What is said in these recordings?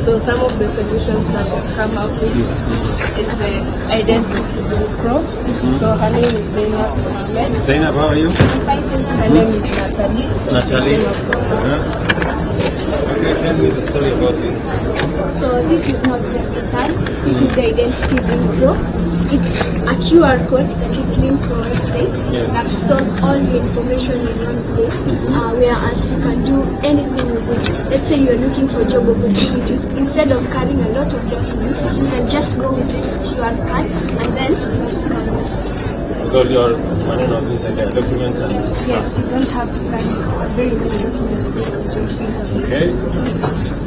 So some of the solutions that we've come up with is the identity pro. So her name is Zainab Mohammed. Zainab, how are you? Her name is Natalie. So Natalie. Okay, tell me the story about this. So this is not just a tag, this is the Identity Link Pro. It's a QR code that is linked to a website that stores all the information in one place, whereas you can do anything with it. Let's say you're looking for job opportunities. Instead of carrying a lot of documents, you can just go with this QR code and then you scan it. All your things like documents and yes, you don't have to carry very many documents with you. Okay.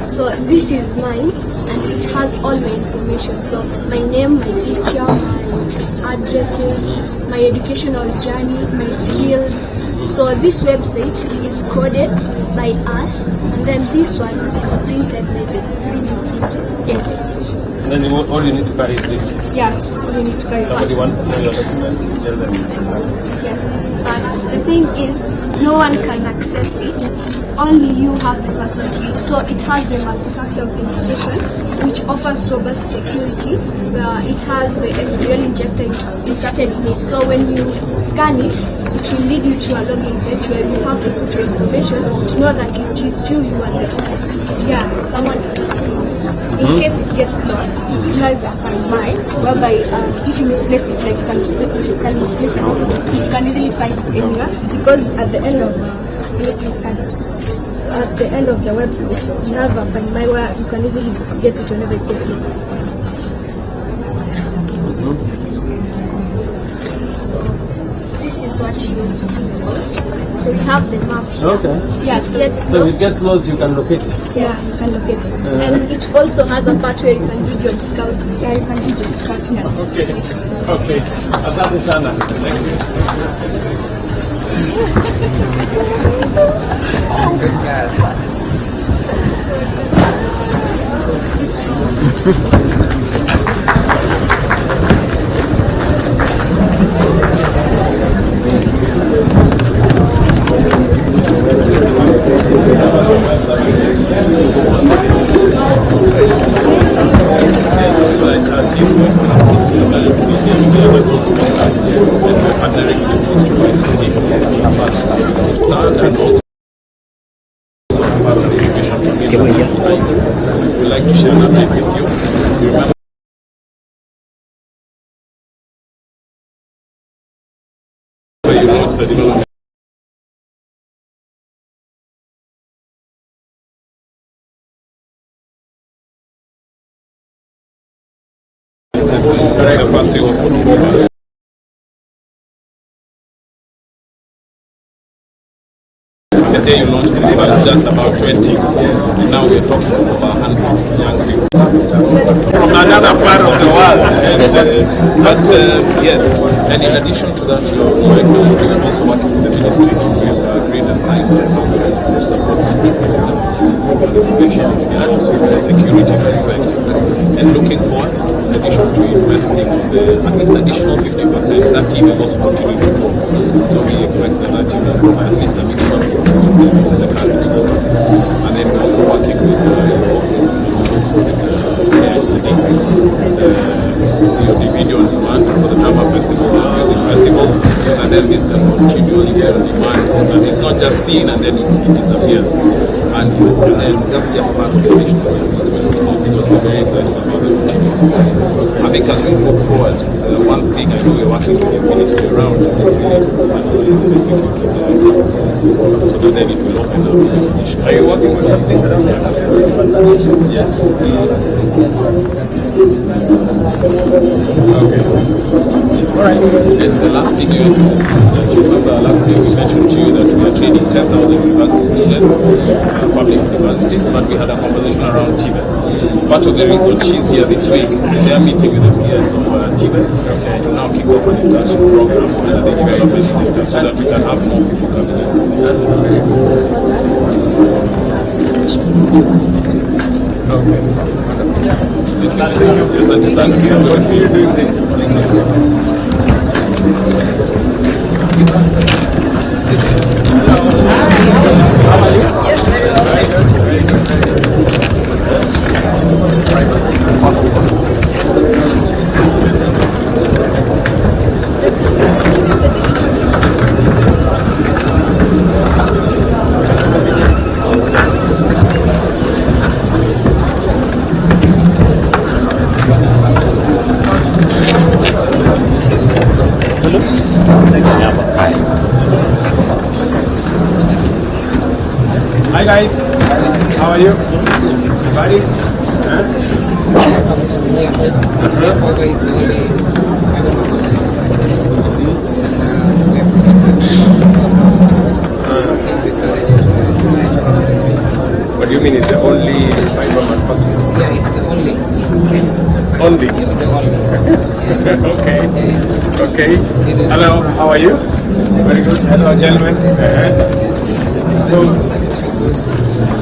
So this is mine and it has all my information. So my name, my picture, my addresses, my educational journey, my skills. So this website is coded by us and then this one is printed by the 3D printer. Yes. And then all you need to carry is this. Yes, all you need to carry. Somebody wants to know your documents, you tell them. Yes, but the thing is, no one can access it. Only you have the password key. So it has the multi-factor authentication, which offers robust security, where it has the SQL injector inserted in it. So when you scan it, it will lead you to a login page where you have to put your information to know that it is you are the owner. Yeah, someone can steal it. In case it gets lost, it has a find my, whereby if you misplace it, like you can misplace your document, you can easily find it anywhere, because at the end of at the end of the website, you have a find my where you can easily get it whenever you get lost. So this is what she was talking about. So we have the map here. Okay. Yes, So if it gets lost, you can locate it. Yes, you can locate it. And it also has a part where you can do job scouting. Yeah, you can do job scouting. Okay. Okay. Asante sana. Thank you. We'd like to share an update with you. Remember you launched the development. The first week of October. The day you launched it, it was just about 20. And now we're talking about 100 young people from another part of the world. Yes, and in addition to that, Your Excellency, we're also working with the ministry with green and fine to support innovation and also the security perspective. And looking forward, in addition to investing on the at least additional 50%, that team is also continuing to grow. So we expect that team will grow by at least a minimum 50% of the current number. And then we're also working with your office and also with the AICD, the video on demand for the drama festivals and music festivals. And then this can continually get on demand so that it's not just seen and then it disappears. And then that's just part of the national responsibility because we're very excited about the opportunity. I think as we move forward, one thing I know we're working with the ministry around is really to finalize the security so that then it will open up the definition. Are you working with something? Yes. Okay. All right. And the last thing you mentioned is that you remember last year we mentioned to you that we are training 10,000 university students, public universities, but we had a conversation around TVETs. Part of the reason she's here this week is they are meeting with the PS of TVETs to now kick off an internship program under the development center so that we can have more people coming in. Okay. Asante sana. We'll see you doing this. How are you? Yes, very well. are you? Buddy? Huh? Is the only What do you mean it's the only fiber manufacturer? yeah, it's the only in Kenya. Only? Yeah, the only. Okay. Yeah. Okay. This is Hello, how are you? Very good. Hello, gentlemen. So,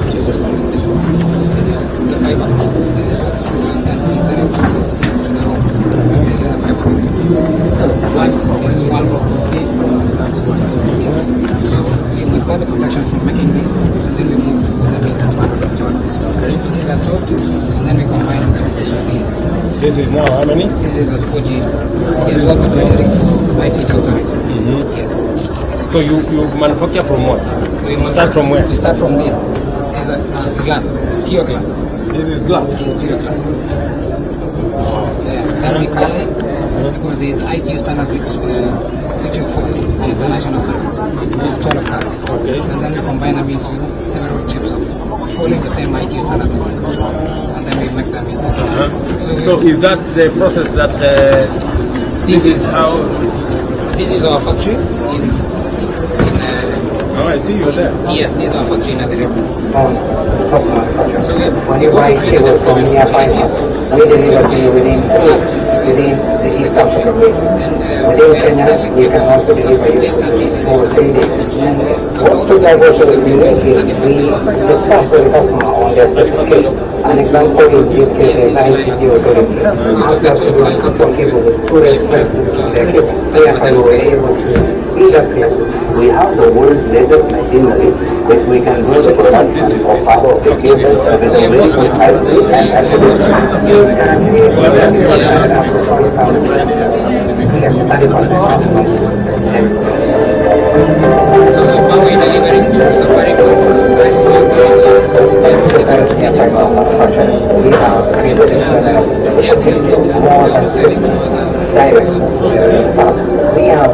This is the fiber. This is what we send inside. Now, this is the fiber. This is one block. That's one. Yes. So we started production from making this, and then we moved to the main part. So these are 12 tubes, and then we combine them. So this is now how many? this is a 4G. This is what we're using for ICT authority. Yes. So you manufacture from what? We Start from where? We start from this. There's a glass, pure glass. This is glass. This is pure glass. Yeah. Then we call it because there is ITU standard which you follow, an international standard of 12 colors. Okay. And then we combine them into several chips of following the same ITU standards. And then we make them into this. So is that the process that This is how? this is our factory in Oh, I see you're there. yes, this is our factory in Nairobi. So When we've you also buy created cable a from private near facility. fiber, we deliver to you within the East Africa region. Within Kenya, we can also deliver you over 3 days. And what we are also unique is we discuss with the customer on their specification. An example in this case is ICT authority. Ask us to do support cable with full respect to their cable. Therefore, we were able to be that flexible. We have the world's latest machinery which we can do the production of our cables with the latest high-speed and So far we're delivering to Safaricom, ICT authority, we have created Airtel, also selling to other. direct. We have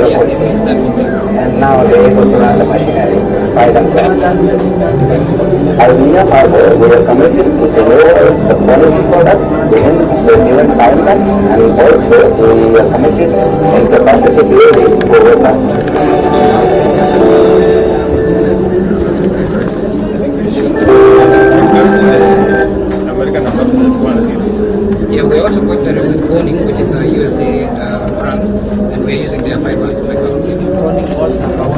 Yes, it's that one. and now they're able to run the machinery by themselves. Idea Harbor, we are committed to deliver the quality products within the given timeline, and also we are committed in capacity building over time. American ambassador to want to see this. Yeah, we also partnered with Corning, which is a USA brand, and we're using their fibers to make our cable.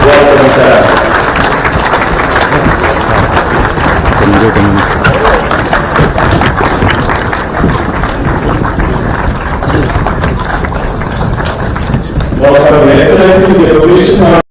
Welcome, sir. Welcome, Your Excellency, the Commissioner.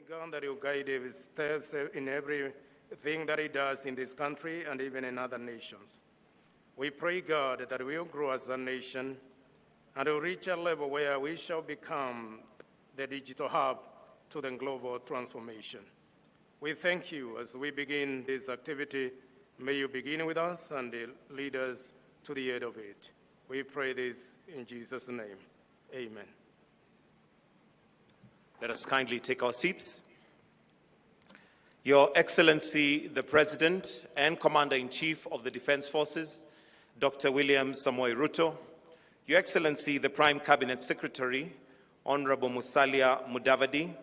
God that you guide his steps in everything that he does in this country and even in other nations. We pray, God, that we will grow as a nation and will reach a level where we shall become the digital hub to the global transformation. We thank you as we begin this activity. May you begin with us and lead us to the end of it. We pray this in Jesus' name. Amen. Let us kindly take our seats. Your Excellency, the President and Commander-in-Chief of the Defense Forces, Dr. William Samoei Ruto, Your Excellency, the Prime Cabinet Secretary, Honorable Musalia Mudavadi,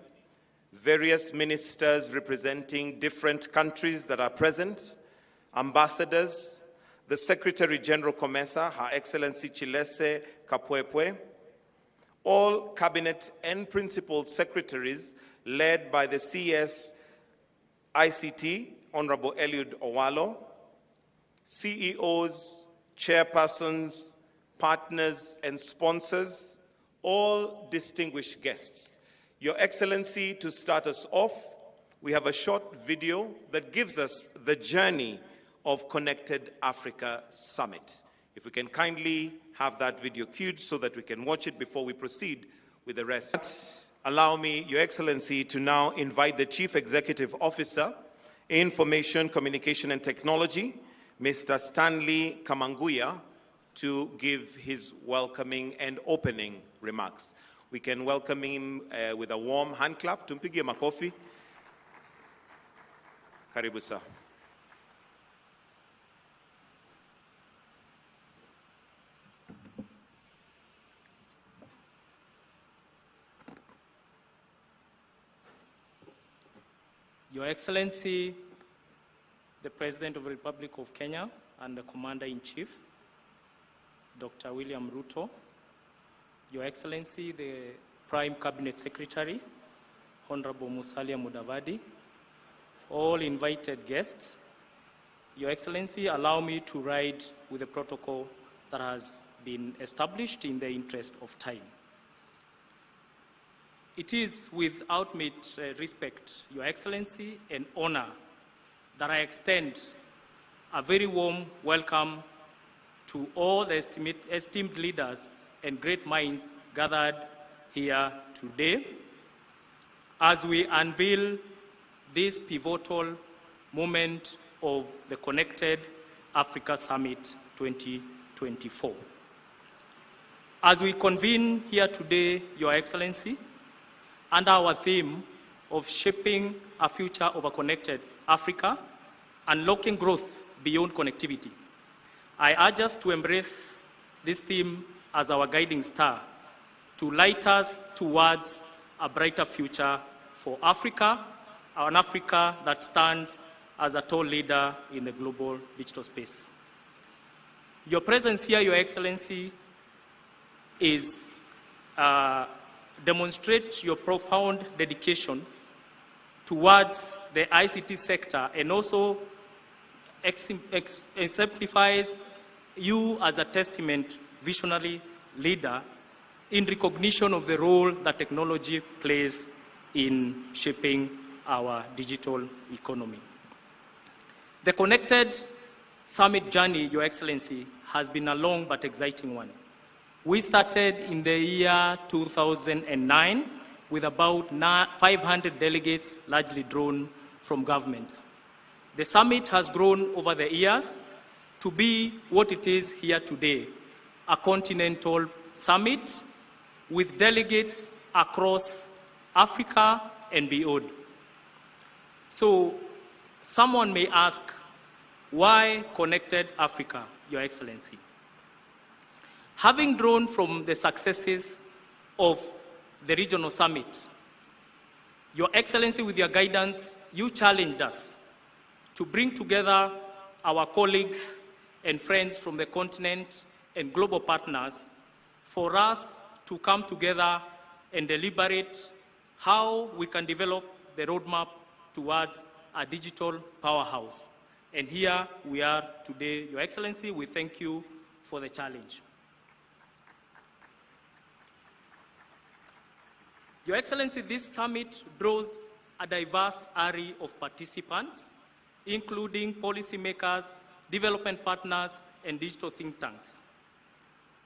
various ministers representing different countries that are present, ambassadors, the Secretary General COMESA, Her Excellency Chilese Kapwepwe, all cabinet and principal secretaries led by the CS ICT, Honorable Eliud Owalo, CEOs, chairpersons, partners, and sponsors, all distinguished guests. Your Excellency, to start us off, we have a short video that gives us the journey of Connected Africa Summit. If we can kindly have that video queued so that we can watch it before we proceed with the rest. Allow me, Your Excellency, to now invite the Chief Executive Officer, Information, Communication and Technology, Mr. Stanley Kamanguya, to give his welcoming and opening remarks. We can welcome him with a warm hand clap. Tumpigie makofi. Karibu sir. Your Excellency, the President of the Republic of Kenya and the Commander-in-Chief, Dr. William Ruto, Your Excellency, the Prime Cabinet Secretary, Honorable Musalia Mudavadi, all invited guests, Your Excellency, allow me to ride with the protocol that has been established in the interest of time. It is with ultimate respect, Your Excellency, and honor that I extend a very warm welcome to all the esteemed leaders and great minds gathered here today as we unveil this pivotal moment of the Connected Africa Summit 2024. As we convene here today, Your Excellency, under our theme of shaping a future of a connected Africa, unlocking growth beyond connectivity, I urge us to embrace this theme as our guiding star to light us towards a brighter future for Africa, an Africa that stands as a tall leader in the global digital space. Your presence here, Your Excellency, is demonstrate your profound dedication towards the ICT sector and also exemplifies you as a testament visionary leader in recognition of the role that technology plays in shaping our digital economy. The Connected Summit journey, Your Excellency, has been a long but exciting one. We started in the year 2009 with about 500 delegates, largely drawn from government. The summit has grown over the years to be what it is here today, a continental summit with delegates across Africa and beyond. So someone may ask, why Connected Africa, Your Excellency? Having drawn from the successes of the regional summit, Your Excellency, with your guidance, you challenged us to bring together our colleagues and friends from the continent and global partners for us to come together and deliberate how we can develop the roadmap towards a digital powerhouse. And here we are today, Your Excellency. We thank you for the challenge. Your Excellency, this summit draws a diverse array of participants, including policymakers, development partners, and digital think tanks.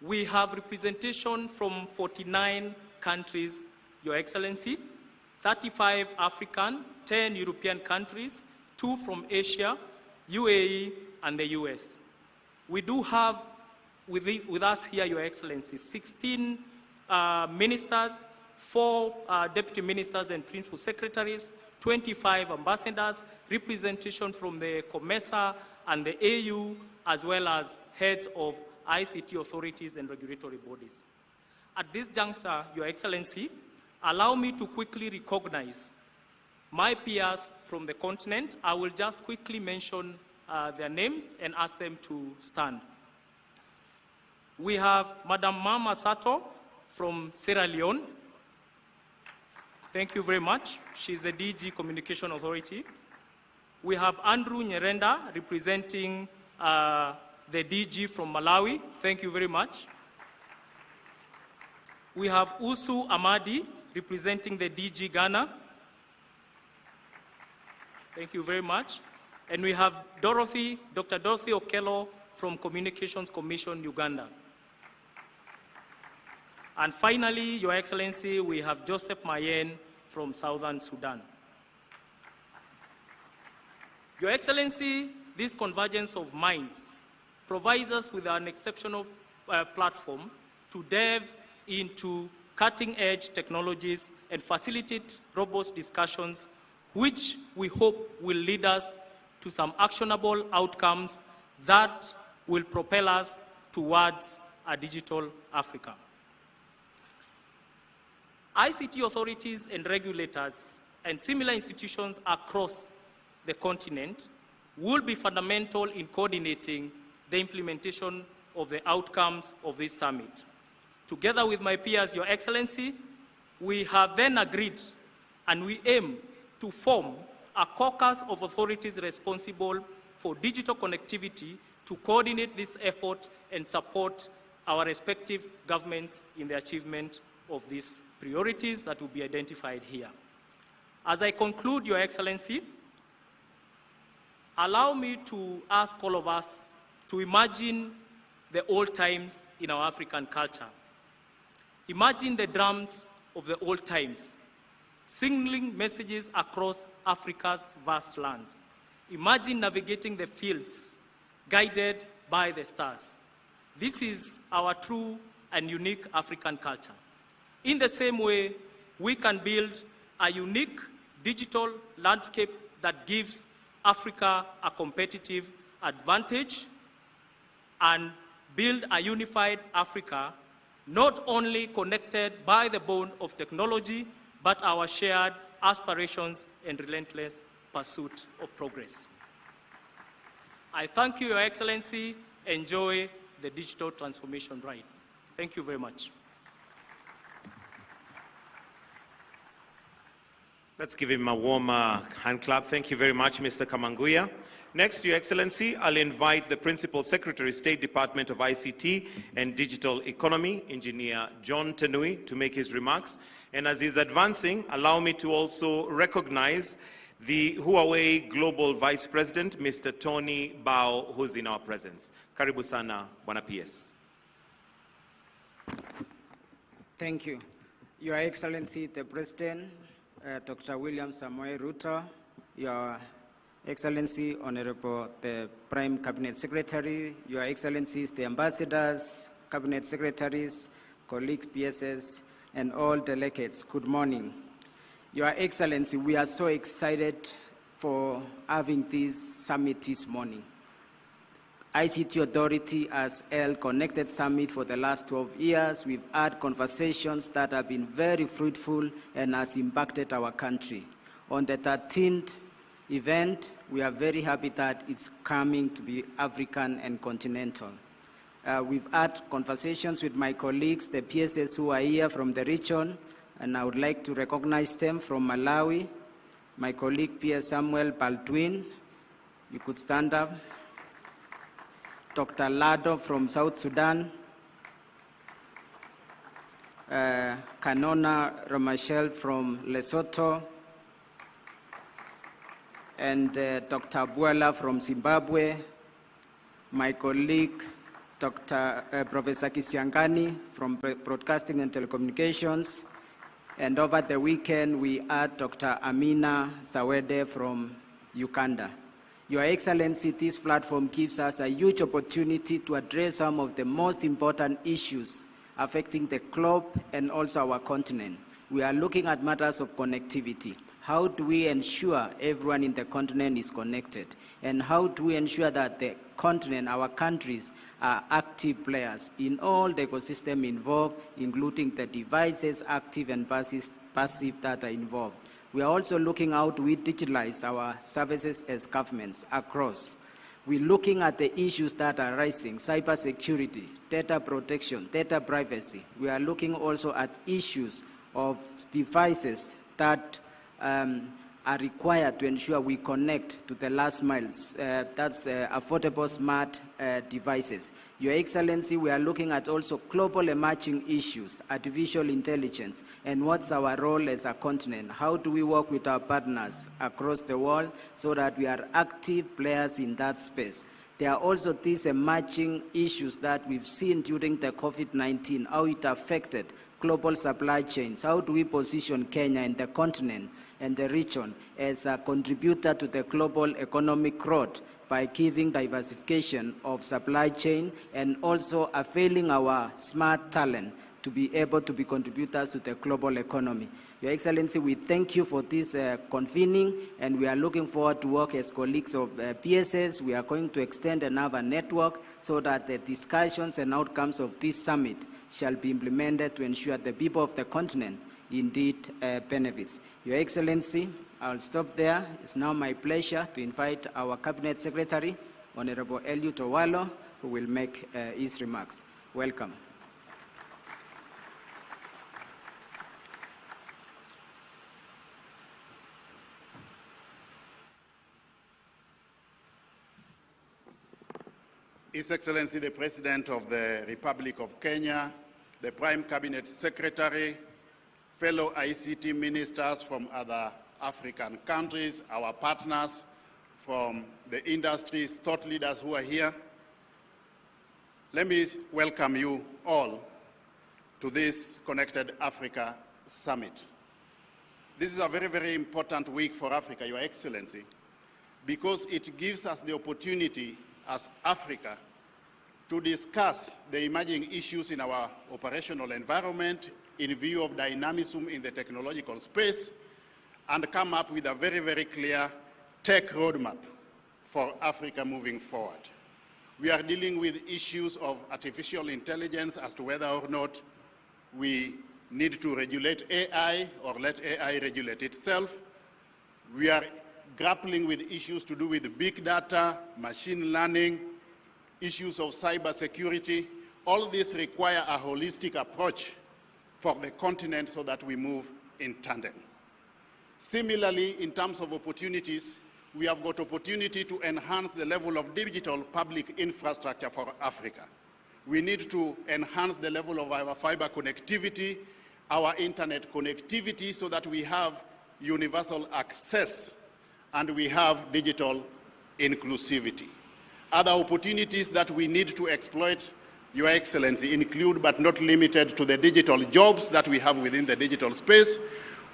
We have representation from 49 countries, Your Excellency, 35 African, 10 European countries, 2 from Asia, UAE, and the US. We do have with us here, Your Excellency, 16 ministers, 4 deputy ministers and principal secretaries, 25 ambassadors, representation from the COMESA and the AU, as well as heads of ICT authorities and regulatory bodies. At this juncture, Your Excellency, allow me to quickly recognize my peers from the continent. I will just quickly mention their names and ask them to stand. We have Madam Mama Sato from Sierra Leone. Thank you very much. She's the DG Communication Authority. We have Andrew Nyerenda representing the DG from Malawi. Thank you very much. We have Usu Amadi representing the DG Ghana. Thank you very much. And we have Dr. Dorothy Okello from Communications Commission, Uganda. And finally, Your Excellency, we have Joseph Mayen from Southern Sudan. Your Excellency, this convergence of minds provides us with an exceptional platform to delve into cutting-edge technologies and facilitate robust discussions, which we hope will lead us to some actionable outcomes that will propel us towards a digital Africa. ICT authorities and regulators and similar institutions across the continent will be fundamental in coordinating the implementation of the outcomes of this summit. Together with my peers, Your Excellency, we have then agreed and we aim to form a caucus of authorities responsible for digital connectivity to coordinate this effort and support our respective governments in the achievement of these priorities that will be identified here. As I conclude, Your Excellency, allow me to ask all of us to imagine the old times in our African culture. Imagine the drums of the old times, signaling messages across Africa's vast land. Imagine navigating the fields, guided by the stars. This is our true and unique African culture. In the same way, we can build a unique digital landscape that gives Africa a competitive advantage and build a unified Africa, not only connected by the bond of technology, but our shared aspirations and relentless pursuit of progress. I thank you, Your Excellency. Enjoy the digital transformation ride. Thank you very much. Let's give him a warm hand clap. Thank you very much, Mr. Kamanguya. Next, Your Excellency, I'll invite the Principal Secretary, State Department of ICT and Digital Economy, Engineer John Tenui, to make his remarks. And as he's advancing, allow me to also recognize the Huawei Global Vice President, Mr. Tony Bao, who's in our presence. Karibu sana, Bwana PS. Thank you. Your Excellency, the President, Dr. William Samoei Ruto, Your Excellency, Honorable the Prime Cabinet Secretary, Your Excellencies, the Ambassadors, Cabinet Secretaries, colleagues, PSS, and all delegates, good morning. Your Excellency, we are so excited for having this summit this morning. ICT Authority has held Connected Summit for the last 12 years. We've had conversations that have been very fruitful and has impacted our country. On the 13th event, we are very happy that it's coming to be African and continental. We've had conversations with my colleagues, the PSS who are here from the region, and I would like to recognize them from Malawi. My colleague, Pierre Samuel Baldwin, you could stand up. Dr. Lado from South Sudan, Kanona Ramachel from Lesotho, and Dr. Buela from Zimbabwe, my colleague, Professor Kisiangani from Broadcasting and Telecommunications, and over the weekend we had Dr. Amina Sawede from Uganda. Your Excellency, this platform gives us a huge opportunity to address some of the most important issues affecting the globe and also our continent. We are looking at matters of connectivity. How do we ensure everyone in the continent is connected? And how do we ensure that the continent, our countries, are active players in all the ecosystem involved, including the devices, active and passive that are involved. We are also looking how do we digitalize our services as governments across. We're looking at the issues that are rising, cybersecurity, data protection, data privacy. We are looking also at issues of devices that are required to ensure we connect to the last miles. That's affordable smart devices. Your Excellency, we are looking at also global emerging issues, artificial intelligence, and what's our role as a continent? How do we work with our partners across the world so that we are active players in that space? There are also these emerging issues that we've seen during the COVID-19, how it affected global supply chains. How do we position Kenya and the continent and the region as a contributor to the global economic growth by giving diversification of supply chain and also availing our smart talent to be able to be contributors to the global economy. Your Excellency, we thank you for this convening, and we are looking forward to work as colleagues of PSS. We are going to extend another network so that the discussions and outcomes of this summit shall be implemented to ensure the people of the continent indeed benefits. Your Excellency, I'll stop there. It's now my pleasure to invite our Cabinet Secretary, Honorable Eliud Owalo, who will make his remarks. Welcome. His Excellency the President of the Republic of Kenya, the Prime Cabinet Secretary, fellow ICT ministers from other African countries, our partners from the industries, thought leaders who are here, let me welcome you all to this Connected Africa Summit. This is a very, very important week for Africa, Your Excellency, because it gives us the opportunity as Africa to discuss the emerging issues in our operational environment in view of dynamism in the technological space and come up with a very, very clear tech roadmap for Africa moving forward. We are dealing with issues of artificial intelligence as to whether or not we need to regulate AI or let AI regulate itself. We are grappling with issues to do with big data, machine learning, issues of cybersecurity. All these require a holistic approach for the continent so that we move in tandem. Similarly, in terms of opportunities, we have got opportunity to enhance the level of digital public infrastructure for Africa. We need to enhance the level of our fiber connectivity, our internet connectivity, so that we have universal access and we have digital inclusivity. Other opportunities that we need to exploit, Your Excellency, include but not limited to the digital jobs that we have within the digital space,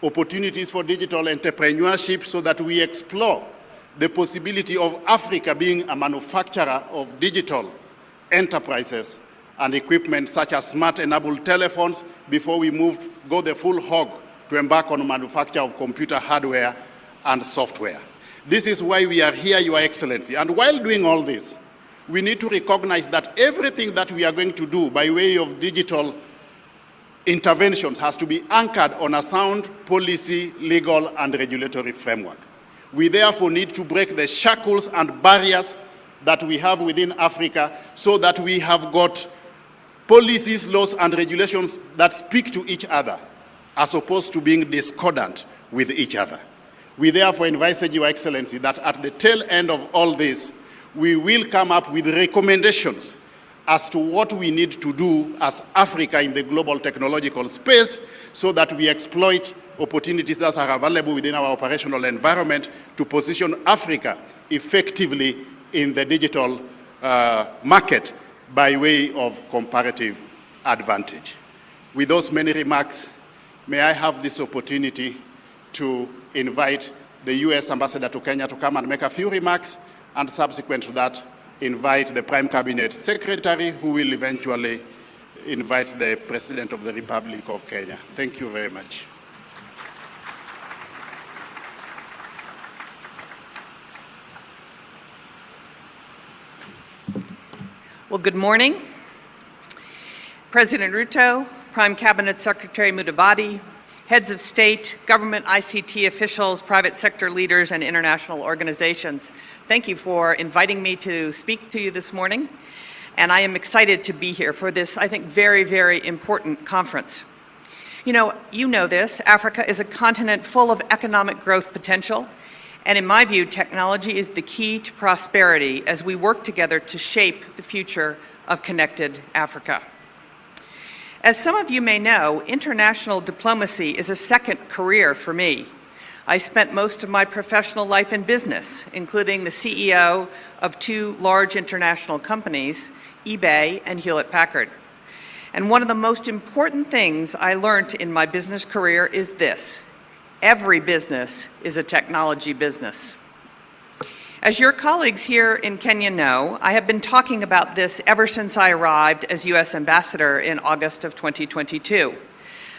opportunities for digital entrepreneurship so that we explore the possibility of Africa being a manufacturer of digital enterprises and equipment such as smart-enabled telephones before we go the full hog to embark on manufacture of computer hardware and software. This is why we are here, Your Excellency. And while doing all this, we need to recognize that everything that we are going to do by way of digital interventions has to be anchored on a sound policy, legal, and regulatory framework. We therefore need to break the shackles and barriers that we have within Africa so that we have got policies, laws, and regulations that speak to each other as opposed to being discordant with each other. We therefore envisage, Your Excellency, that at the tail end of all this, we will come up with recommendations as to what we need to do as Africa in the global technological space so that we exploit opportunities that are available within our operational environment to position Africa effectively in the digital market by way of comparative advantage. With those many remarks, may I have this opportunity to invite the U.S. Ambassador to Kenya to come and make a few remarks, and subsequent to that, invite the Prime Cabinet Secretary, who will eventually invite the President of the Republic of Kenya. Thank you very much. Well, good morning. President RUTO, Prime Cabinet Secretary Mudavadi, heads of state, government ICT officials, private sector leaders, and international organizations. Thank you for inviting me to speak to you this morning. And I am excited to be here for this, I think, very, very important conference. You know this, Africa is a continent full of economic growth potential. And in my view, technology is the key to prosperity as we work together to shape the future of connected Africa. As some of you may know, international diplomacy is a second career for me. I spent most of my professional life in business, including the CEO of two large international companies, eBay and Hewlett-Packard. And one of the most important things I learned in my business career is this: every business is a technology business. As your colleagues here in Kenya know, I have been talking about this ever since I arrived as U.S. Ambassador in August of 2022.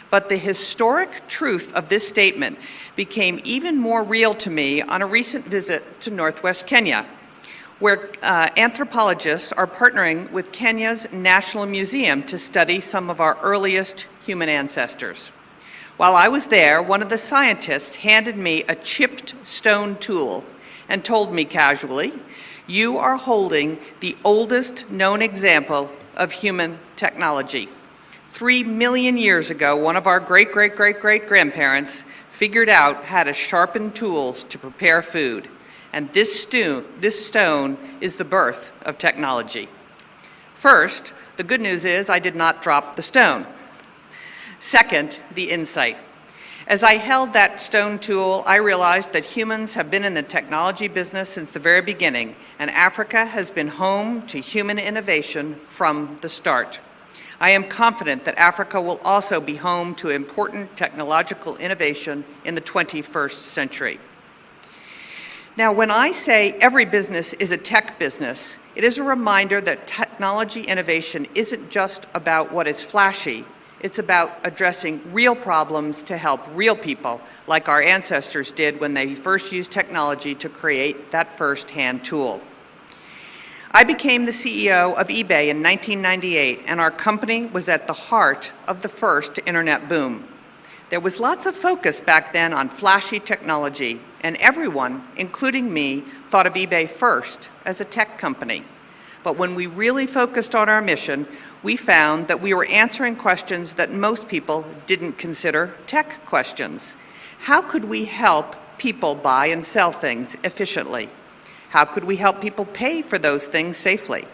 But the historic truth of this statement became even more real to me on a recent visit to Northwest Kenya, where anthropologists are partnering with Kenya's National Museum to study some of our earliest human ancestors. While I was there, one of the scientists handed me a chipped stone tool and told me casually, "You are holding the oldest known example of human technology. 3 million years ago, one of our great-great-great-great-grandparents figured out how to sharpen tools to prepare food. And this stone is the birth of technology." First, the good news is I did not drop the stone. Second, the insight. As I held that stone tool, I realized that humans have been in the technology business since the very beginning, and Africa has been home to human innovation from the start. I am confident that Africa will also be home to important technological innovation in the 21st century. Now, when I say every business is a tech business, it is a reminder that technology innovation isn't just about what is flashy. It's about addressing real problems to help real people, like our ancestors did when they first used technology to create that first hand tool. I became the CEO of eBay in 1998, and our company was at the heart of the first internet boom. There was lots of focus back then on flashy technology, and everyone, including me, thought of eBay first as a tech company. But when we really focused on our mission, we found that we were answering questions that most people didn't consider tech questions. How could we help people buy and sell things efficiently? How could we help people pay for those things safely?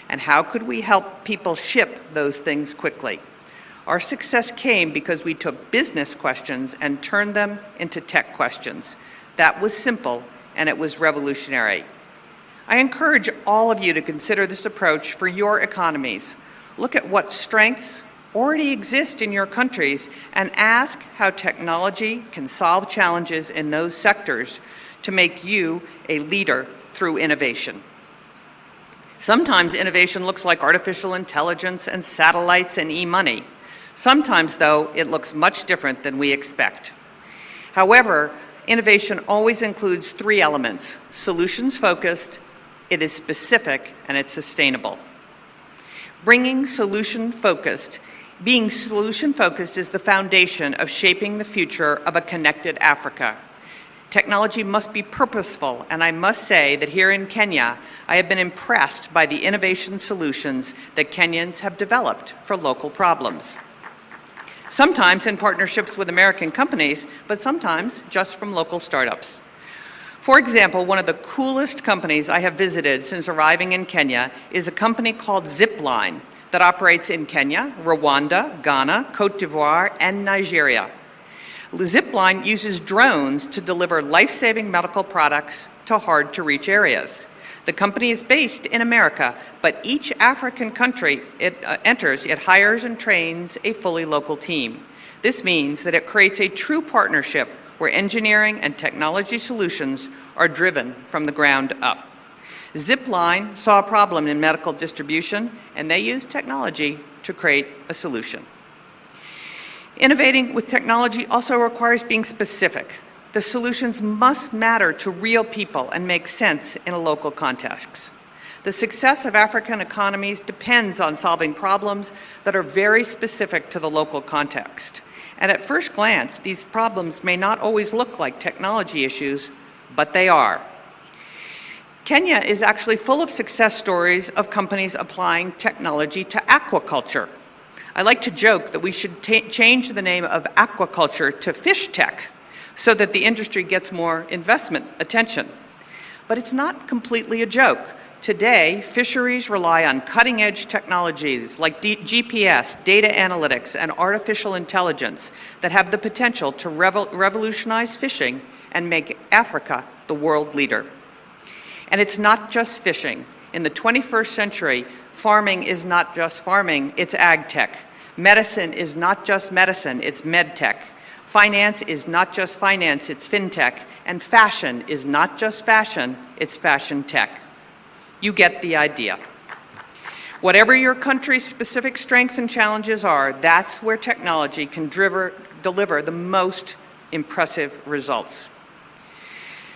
And how could we help people ship those things quickly? Our success came because we took business questions and turned them into tech questions. That was simple, and it was revolutionary. I encourage all of you to consider this approach for your economies. Look at what strengths already exist in your countries and ask how technology can solve challenges in those sectors to make you a leader through innovation. Sometimes innovation looks like artificial intelligence and satellites and e-money. Sometimes, though, it looks much different than we expect. However, innovation always includes three elements: solutions-focused, it is specific, and it's sustainable. Being solution-focused is the foundation of shaping the future of a connected Africa. Technology must be purposeful, and I must say that here in Kenya, I have been impressed by the innovation solutions that Kenyans have developed for local problems. Sometimes in partnerships with American companies, but sometimes just from local startups. For example, one of the coolest companies I have visited since arriving in Kenya is a company called Zipline that operates in Kenya, Rwanda, Ghana, Cote d'Ivoire, and Nigeria. Zipline uses drones to deliver life-saving medical products to hard-to-reach areas. The company is based in America, but each African country it enters, it hires and trains a fully local team. This means that it creates a true partnership where engineering and technology solutions are driven from the ground up. Zipline saw a problem in medical distribution, and they used technology to create a solution. Innovating with technology also requires being specific. The solutions must matter to real people and make sense in a local context. The success of African economies depends on solving problems that are very specific to the local context. And at first glance, these problems may not always look like technology issues, but they are. Kenya is actually full of success stories of companies applying technology to aquaculture. I like to joke that we should change the name of aquaculture to fish tech so that the industry gets more investment attention. But it's not completely a joke. Today, fisheries rely on cutting-edge technologies like GPS, data analytics, and artificial intelligence that have the potential to revolutionize fishing and make Africa the world leader. And it's not just fishing. In the 21st century, farming is not just farming, it's ag tech. Medicine is not just medicine, it's med tech. Finance is not just finance, it's fintech. And fashion is not just fashion, it's fashion tech. You get the idea. Whatever your country's specific strengths and challenges are, that's where technology can deliver the most impressive results.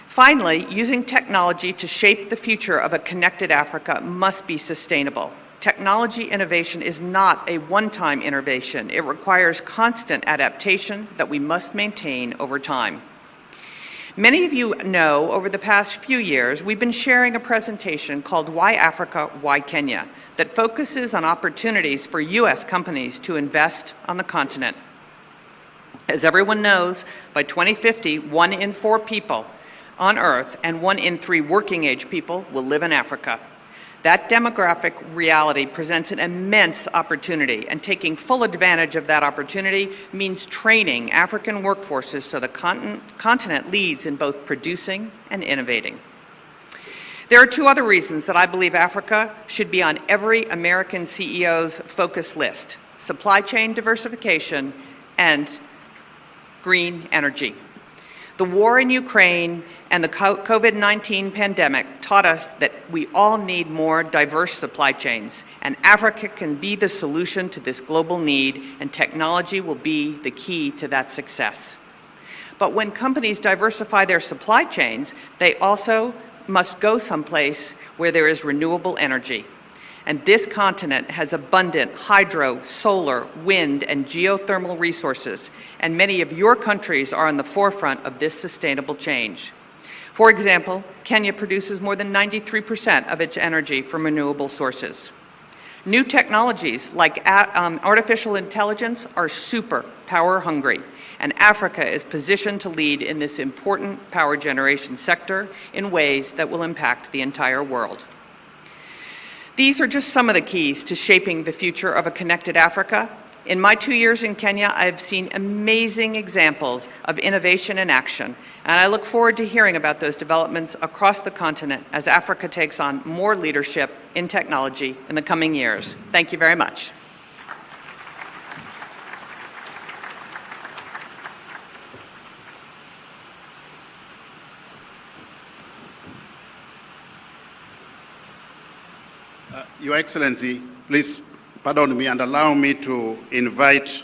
Finally, using technology to shape the future of a connected Africa must be sustainable. Technology innovation is not a one-time innovation. It requires constant adaptation that we must maintain over time. Many of you know, over the past few years, we've been sharing a presentation called Why Africa, Why Kenya, that focuses on opportunities for U.S. companies to invest on the continent. As everyone knows, by 2050, 1 in 4 people on Earth and 1 in 3 working-age people will live in Africa. That demographic reality presents an immense opportunity, and taking full advantage of that opportunity means training African workforces so the continent leads in both producing and innovating. There are 2 other reasons that I believe Africa should be on every American CEO's focus list: supply chain diversification and green energy. The war in Ukraine and the COVID-19 pandemic taught us that we all need more diverse supply chains, and Africa can be the solution to this global need, and technology will be the key to that success. But when companies diversify their supply chains, they also must go someplace where there is renewable energy. And this continent has abundant hydro, solar, wind, and geothermal resources, and many of your countries are on the forefront of this sustainable change. For example, Kenya produces more than 93% of its energy from renewable sources. New technologies like artificial intelligence are super power hungry, and Africa is positioned to lead in this important power generation sector in ways that will impact the entire world. These are just some of the keys to shaping the future of a connected Africa. In my 2 years in Kenya, I've seen amazing examples of innovation in action, and I look forward to hearing about those developments across the continent as Africa takes on more leadership in technology in the coming years. Thank you very much. Your Excellency, please pardon me and allow me to invite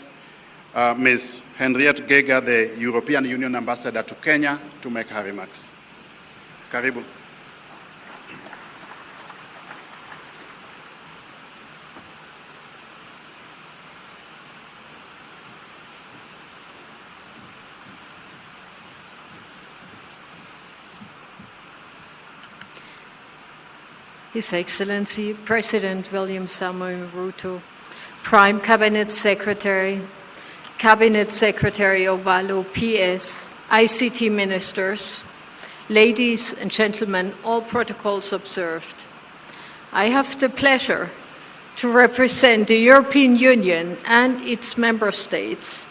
Ms. Henriette Geiger, the European Union Ambassador to Kenya, to make her remarks. Karibu. His Excellency President William Samoei Ruto, Prime Cabinet Secretary Ovalo PS, ICT Ministers, ladies and gentlemen, all protocols observed. I have the pleasure to represent the European Union and its member states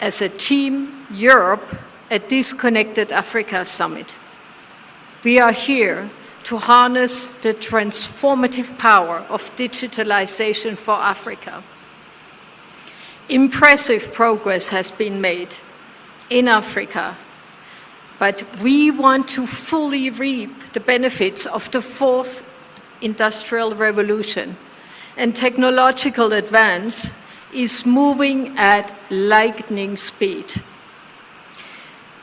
as a Team Europe at this Connected Africa Summit. We are here to harness the transformative power of digitalization for Africa. Impressive progress has been made in Africa, but we want to fully reap the benefits of the fourth industrial revolution, and technological advance is moving at lightning speed.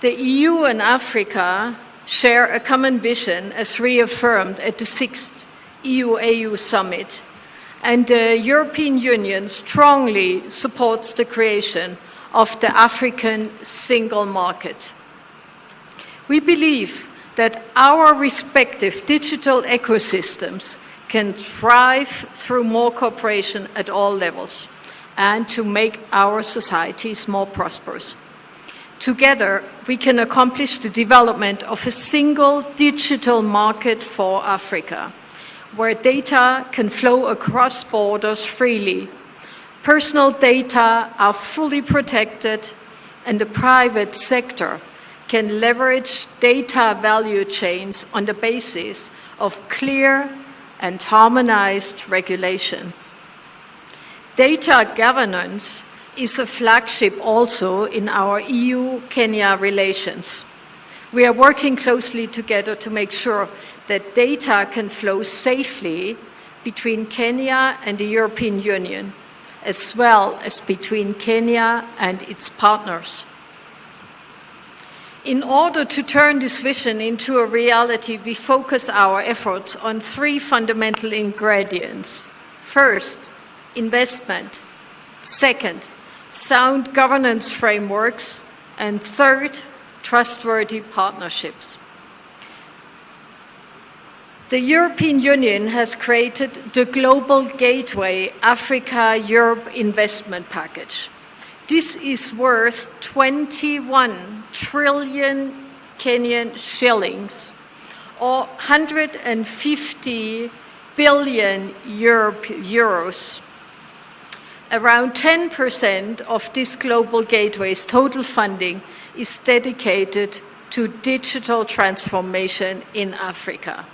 The EU and Africa share a common vision as reaffirmed at the 6th EU-AU Summit, and the European Union strongly supports the creation of the African single market. We believe that our respective digital ecosystems can thrive through more cooperation at all levels and to make our societies more prosperous. Together, we can accomplish the development of a single digital market for Africa, where data can flow across borders freely. Personal data are fully protected, and the private sector can leverage data value chains on the basis of clear and harmonized regulation. Data governance is a flagship also in our EU-Kenya relations. We are working closely together to make sure that data can flow safely between Kenya and the European Union, as well as between Kenya and its partners. In order to turn this vision into a reality, we focus our efforts on three fundamental ingredients. First, investment. Second, sound governance frameworks. And third, trustworthy partnerships. The European Union has created the Global Gateway Africa-Europe Investment Package. This is worth 21 trillion Kenyan shillings, or 150 billion euros. Around 10% of this Global Gateway's total funding is dedicated to digital transformation in Africa.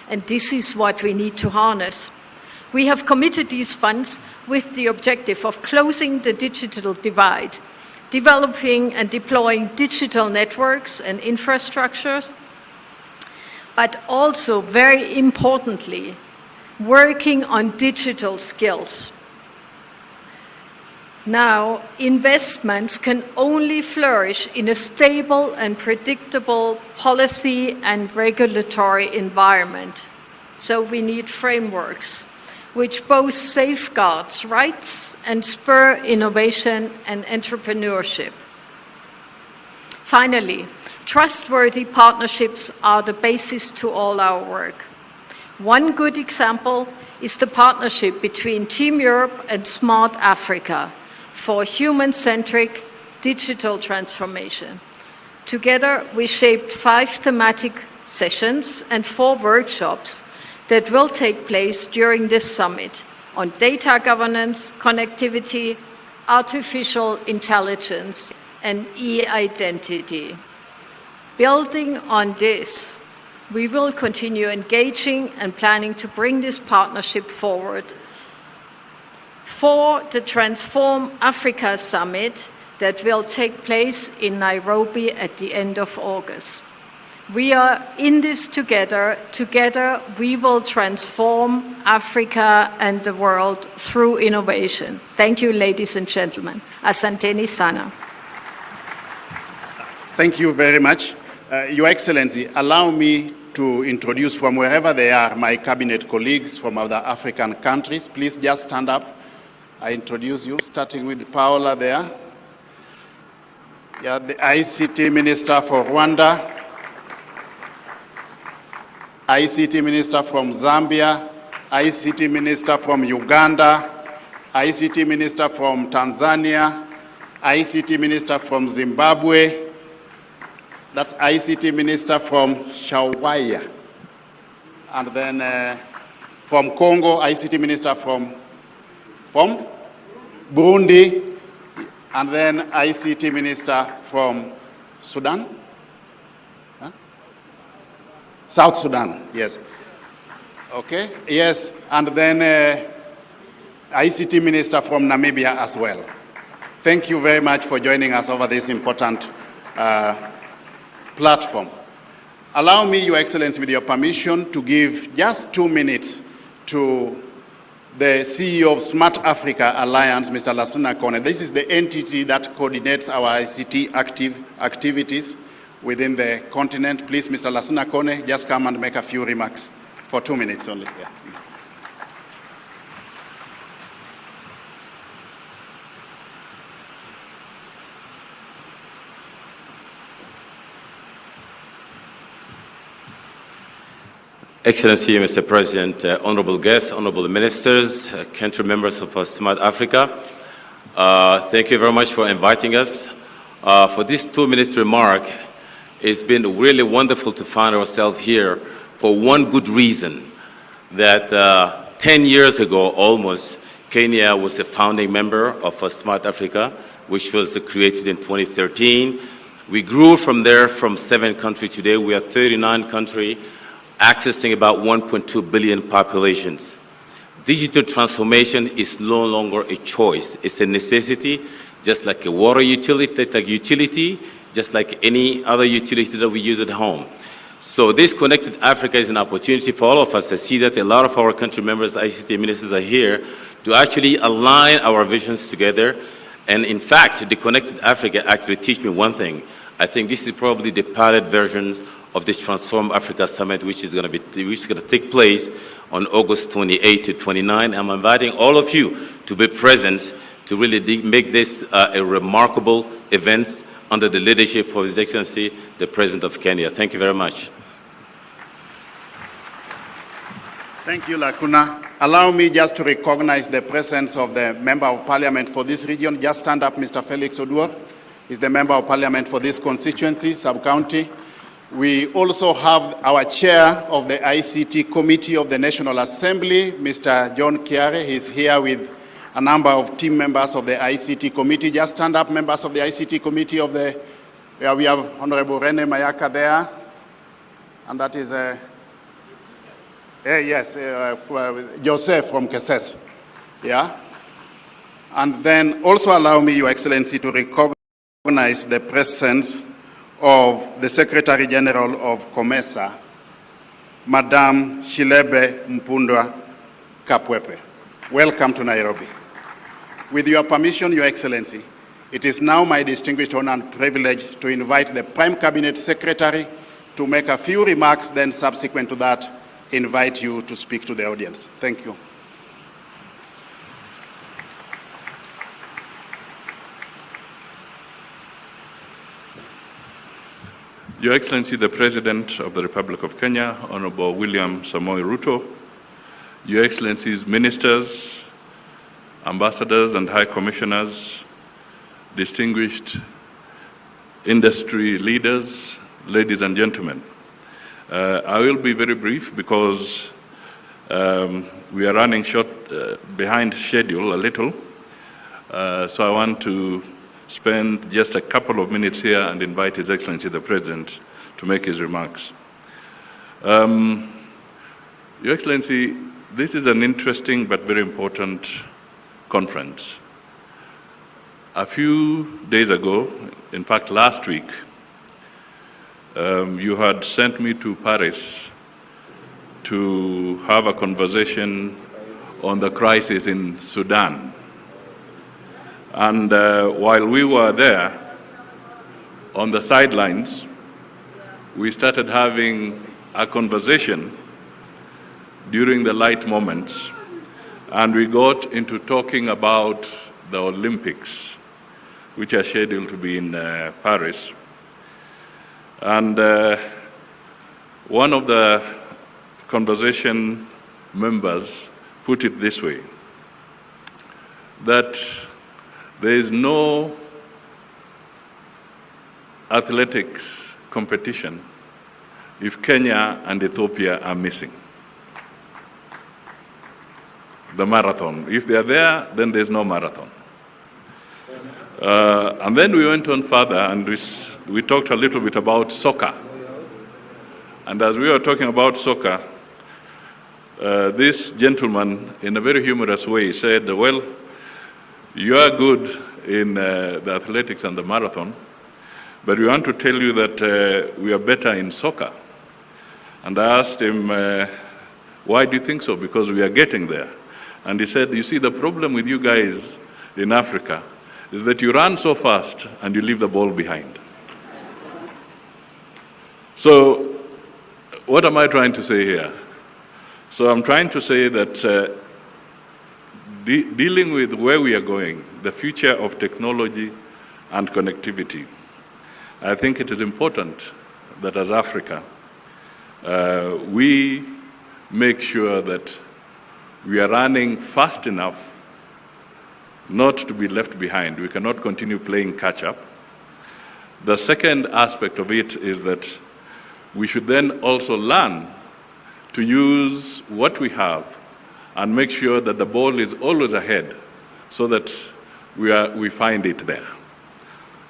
And this is what we need to harness. We have committed these funds with the objective of closing the digital divide, developing and deploying digital networks and infrastructures, but also, very importantly, working on digital skills. Now, investments can only flourish in a stable and predictable policy and regulatory environment. So we need frameworks which both safeguards rights and spur innovation and entrepreneurship. Finally, trustworthy partnerships are the basis to all our work. One good example is the partnership between Team Europe and Smart Africa for human-centric digital transformation. Together, we shaped 5 thematic sessions and 4 workshops that will take place during this summit on data governance, connectivity, artificial intelligence, and e-identity. Building on this, we will continue engaging and planning to bring this partnership forward for the Transform Africa Summit that will take place in Nairobi at the end of August. We are in this together. Together, we will transform Africa and the world through innovation. Thank you, ladies and gentlemen. Asanteni sana. Thank you very much. Your Excellency, allow me to introduce from wherever they are my cabinet colleagues from other African countries. Please just stand up. I introduce you, starting with Paola there. Yeah, the ICT Minister for Rwanda. ICT Minister from Zambia, ICT Minister from Uganda, ICT Minister from Tanzania, ICT Minister from Zimbabwe, that's ICT Minister from Shawaya, and then from Congo, ICT Minister from Burundi, And then ICT Minister from Sudan? Huh? South Sudan, yes. Okay, yes, and then ICT Minister from Namibia as well. Thank you very much for joining us over this important platform. Allow me, Your Excellency, with your permission, to give just 2 minutes to the CEO of Smart Africa Alliance, Mr. Lassina Kone. This is the entity that coordinates our ICT activities within the continent. Please, Mr. Lassina Kone, just come and make a few remarks for 2 minutes only. Yeah. Excellency, Mr. President, honorable guests, honorable ministers, country members of Smart Africa, thank you very much for inviting us. For this 2-minute remark, it's been really wonderful to find ourselves here for one good reason, that 10 years ago almost, Kenya was a founding member of Smart Africa, which was created in 2013. We grew from there from 7 countries. Today we are 39 countries, accessing about 1.2 billion populations. Digital transformation is no longer a choice. It's a necessity, just like a water utility, just like any other utility that we use at home. So this Connected Africa is an opportunity for all of us. I see that a lot of our country members, ICT ministers, are here to actually align our visions together. And in fact, the Connected Africa actually teach me one thing. I think this is probably the pilot versions of the Transform Africa Summit, which is going to take place on August 28 to 29. I'm inviting all of you to be present to really make this a remarkable event under the leadership of His Excellency, the President of Kenya. Thank you very much. Thank you, Lakuna. Allow me just to recognize the presence of the Member of Parliament for this region. Just stand up, Mr. Felix Oduor. He's the Member of Parliament for this constituency, sub-county. We also have our chair of the ICT Committee of the National Assembly, Mr. John Kiare. He's here with a number of team members of the ICT Committee. Just stand up, members of the ICT Committee of the, we have Honorable Rene Mayaka there, and that is, Joseph from Keses. Yeah? And then also allow me, Your Excellency, to recognize the presence of the Secretary General of COMESA, Madame Shilebe Mpundwa Kapwepe. Welcome to Nairobi. With your permission, Your Excellency, it is now my distinguished honor and privilege to invite the Prime Cabinet Secretary to make a few remarks, then subsequent to that, invite you to speak to the audience. Thank you. Your Excellency, the President of the Republic of Kenya, Honorable William Samoei Ruto, Your Excellencies, Ministers, Ambassadors and High Commissioners, distinguished industry leaders, ladies and gentlemen. I will be very brief because we are running short, behind schedule a little. So I want to spend just a couple of minutes here and invite His Excellency the President to make his remarks. Your Excellency, this is an interesting but very important conference. A few days ago, in fact last week, you had sent me to Paris to have a conversation on the crisis in Sudan. And while we were there, on the sidelines, we started having a conversation during the light moments, and we got into talking about the Olympics, which are scheduled to be in Paris. And one of the conversation members put it this way, that there is no athletics competition if Kenya and Ethiopia are missing. The marathon. If they are there, then there's no marathon. And then we went on further and we talked a little bit about soccer. And as we were talking about soccer, this gentleman, in a very humorous way, said, well, you are good in the athletics and the marathon, but we want to tell you that we are better in soccer. And I asked him, why do you think so? Because we are getting there. And he said, you see, the problem with you guys in Africa is that you run so fast and you leave the ball behind. So what am I trying to say here? So I'm trying to say that dealing with where we are going, the future of technology and connectivity, I think it is important that as Africa, we make sure that we are running fast enough not to be left behind. We cannot continue playing catch-up. The second aspect of it is that we should then also learn to use what we have and make sure that the ball is always ahead so that we find it there.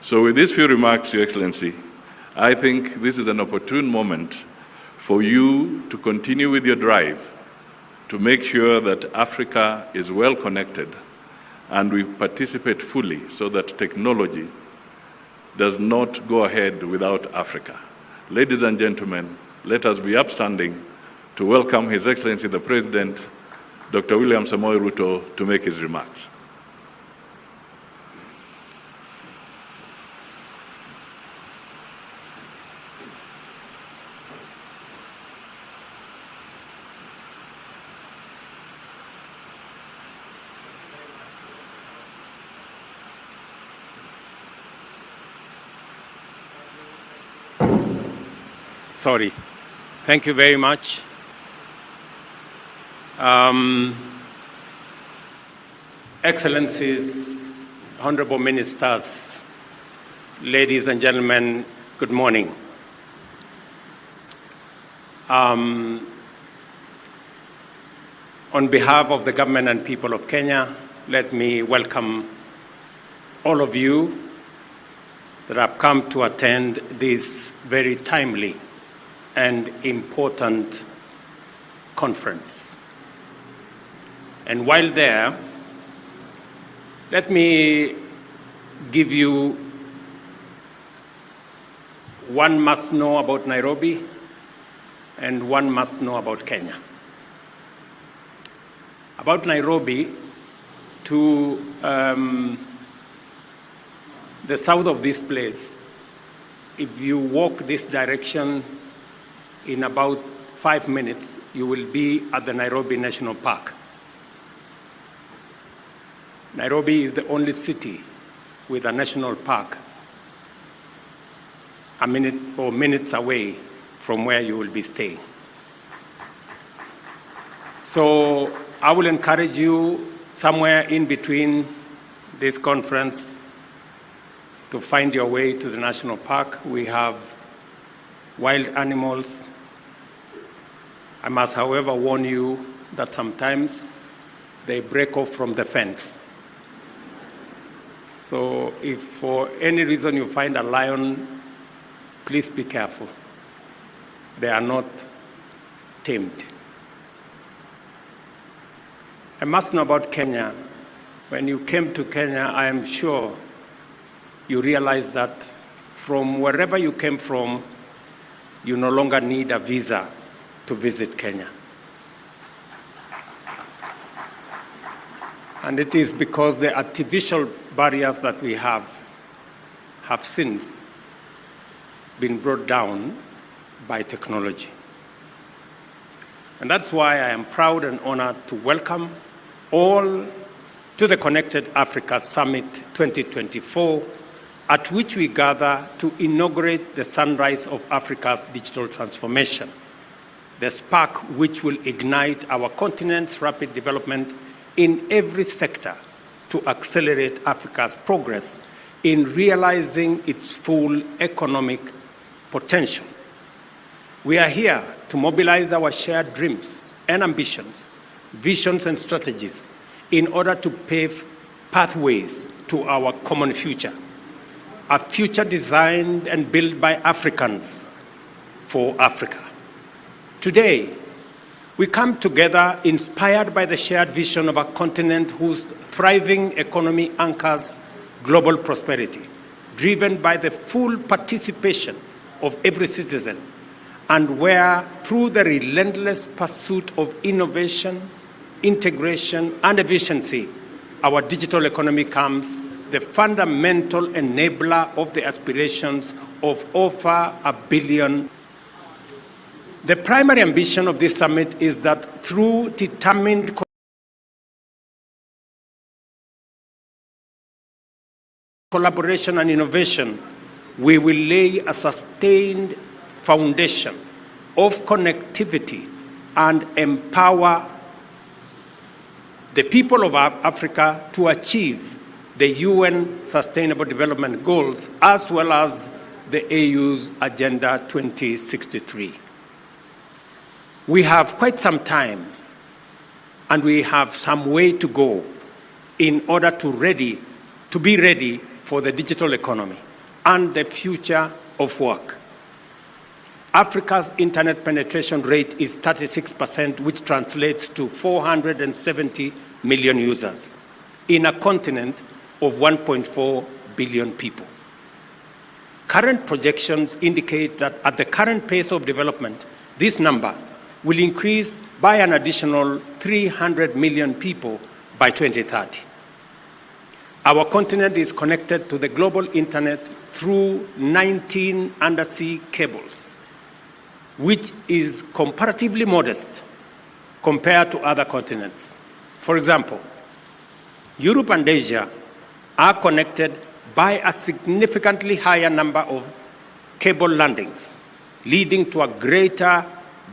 So with these few remarks, Your Excellency, I think this is an opportune moment for you to continue with your drive to make sure that Africa is well connected and we participate fully so that technology does not go ahead without Africa. Ladies and gentlemen, let us be upstanding to welcome His Excellency the President, Dr. William Samoei Ruto, to make his remarks. Sorry. Thank you very much. Excellencies, honorable ministers, ladies and gentlemen, good morning. On behalf of the government and people of Kenya, let me welcome all of you that have come to attend this very timely and important conference. And while there, let me give you one must know about Nairobi and one must know about Kenya. About Nairobi, to the south of this place, if you walk this direction, in about 5 minutes, you will be at the Nairobi National Park. Nairobi is the only city with a national park a minute or minutes away from where you will be staying. So I will encourage you somewhere in between this conference to find your way to the national park. We have wild animals. I must, however, warn you that sometimes they break off from the fence. So if for any reason you find a lion, please be careful. They are not tamed. I must know about Kenya. When you came to Kenya, I am sure you realize that from wherever you came from, you no longer need a visa to visit Kenya. And it is because the artificial barriers that we have since been brought down by technology. And that's why I am proud and honored to welcome all to the Connected Africa Summit 2024, at which we gather to inaugurate the sunrise of Africa's digital transformation, the spark which will ignite our continent's rapid development in every sector to accelerate Africa's progress in realizing its full economic potential. We are here to mobilize our shared dreams and ambitions, visions and strategies in order to pave pathways to our common future, a future designed and built by Africans for Africa. Today, we come together inspired by the shared vision of a continent whose thriving economy anchors global prosperity, driven by the full participation of every citizen, and where, through the relentless pursuit of innovation, integration, and efficiency, our digital economy becomes the fundamental enabler of the aspirations of over 1 billion. The primary ambition of this summit is that through determined collaboration and innovation, we will lay a sustained foundation of connectivity and empower the people of Africa to achieve the UN Sustainable Development Goals as well as the AU's Agenda 2063. We have quite some time and we have some way to go in order to be ready for the digital economy and the future of work. Africa's internet penetration rate is 36%, which translates to 470 million users in a continent of 1.4 billion people. Current projections indicate that at the current pace of development, this number will increase by an additional 300 million people by 2030. Our continent is connected to the global internet through 19 undersea cables, which is comparatively modest compared to other continents. For example, Europe and Asia are connected by a significantly higher number of cable landings, leading to a greater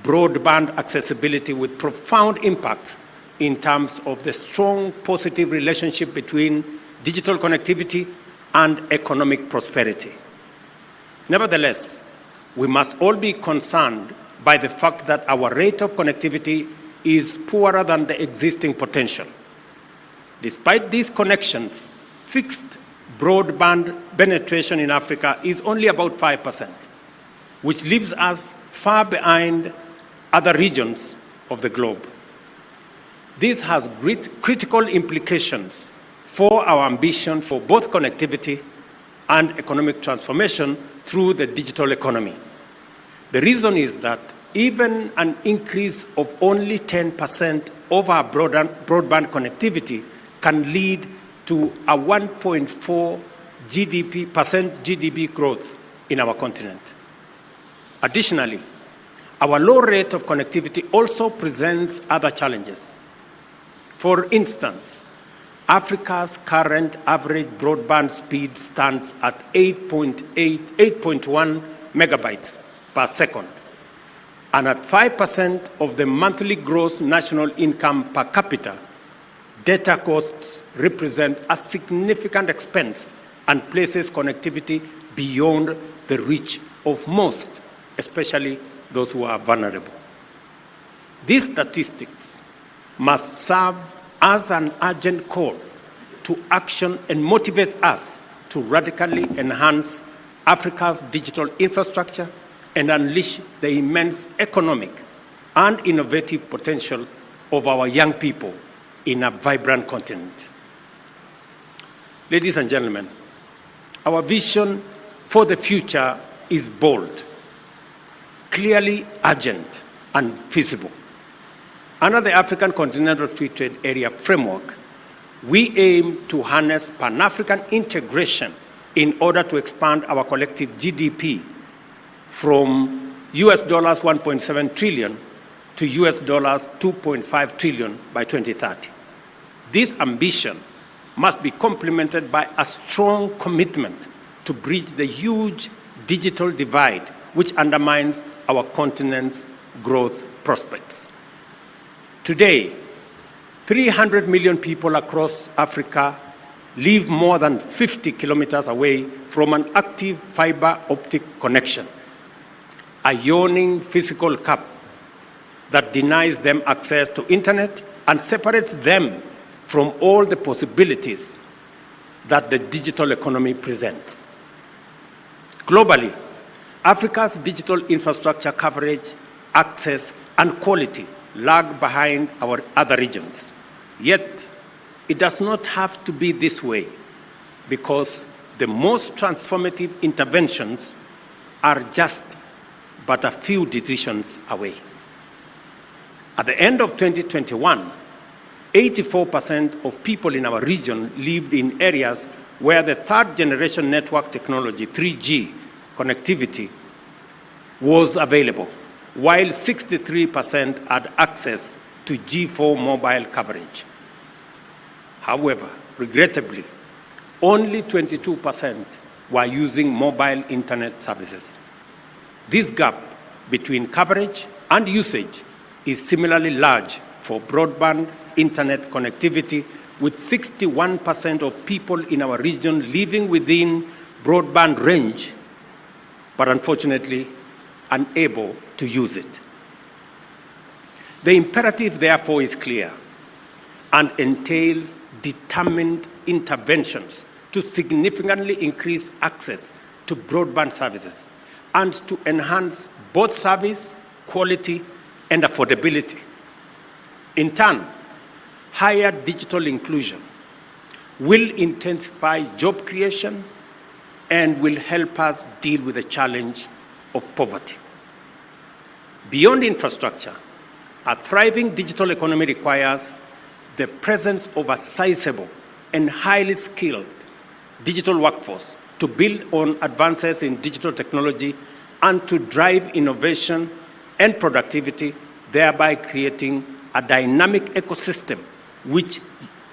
broadband accessibility with profound impacts in terms of the strong positive relationship between digital connectivity and economic prosperity. Nevertheless, we must all be concerned by the fact that our rate of connectivity is poorer than the existing potential. Despite these connections, fixed broadband penetration in Africa is only about 5%, which leaves us far behind other regions of the globe. This has critical implications for our ambition for both connectivity and economic transformation through the digital economy. The reason is that even an increase of only 10% of our broadband connectivity can lead to a 1.4% GDP growth in our continent. Additionally, our low rate of connectivity also presents other challenges. For instance, Africa's current average broadband speed stands at 8.1 megabytes per second, and at 5% of the monthly gross national income per capita, data costs represent a significant expense and places connectivity beyond the reach of most, especially those who are vulnerable. These statistics must serve as an urgent call to action and motivate us to radically enhance Africa's digital infrastructure and unleash the immense economic and innovative potential of our young people in a vibrant continent. Ladies and gentlemen, our vision for the future is bold, clearly urgent, and feasible. Under the African Continental Free Trade Area framework, we aim to harness Pan-African integration in order to expand our collective GDP from US dollars 1.7 trillion to US dollars 2.5 trillion by 2030. This ambition must be complemented by a strong commitment to bridge the huge digital divide which undermines our continent's growth prospects. Today, 300 million people across Africa live more than 50 kilometers away from an active fiber optic connection, a yawning physical gap that denies them access to internet and separates them from all the possibilities that the digital economy presents. Globally, Africa's digital infrastructure coverage, access, and quality lag behind our other regions. Yet, it does not have to be this way, because the most transformative interventions are just but a few decisions away. At the end of 2021, 84% of people in our region lived in areas where the third-generation network technology, 3G connectivity, was available, while 63% had access to G4 mobile coverage. However, regrettably, only 22% were using mobile internet services. This gap between coverage and usage is similarly large for broadband internet connectivity, with 61% of people in our region living within broadband range, but unfortunately unable to use it. The imperative, therefore, is clear and entails determined interventions to significantly increase access to broadband services and to enhance both service, quality, and affordability. In turn, higher digital inclusion will intensify job creation and will help us deal with the challenge of poverty. Beyond infrastructure, a thriving digital economy requires the presence of a sizable and highly skilled digital workforce to build on advances in digital technology and to drive innovation and productivity, thereby creating a dynamic ecosystem which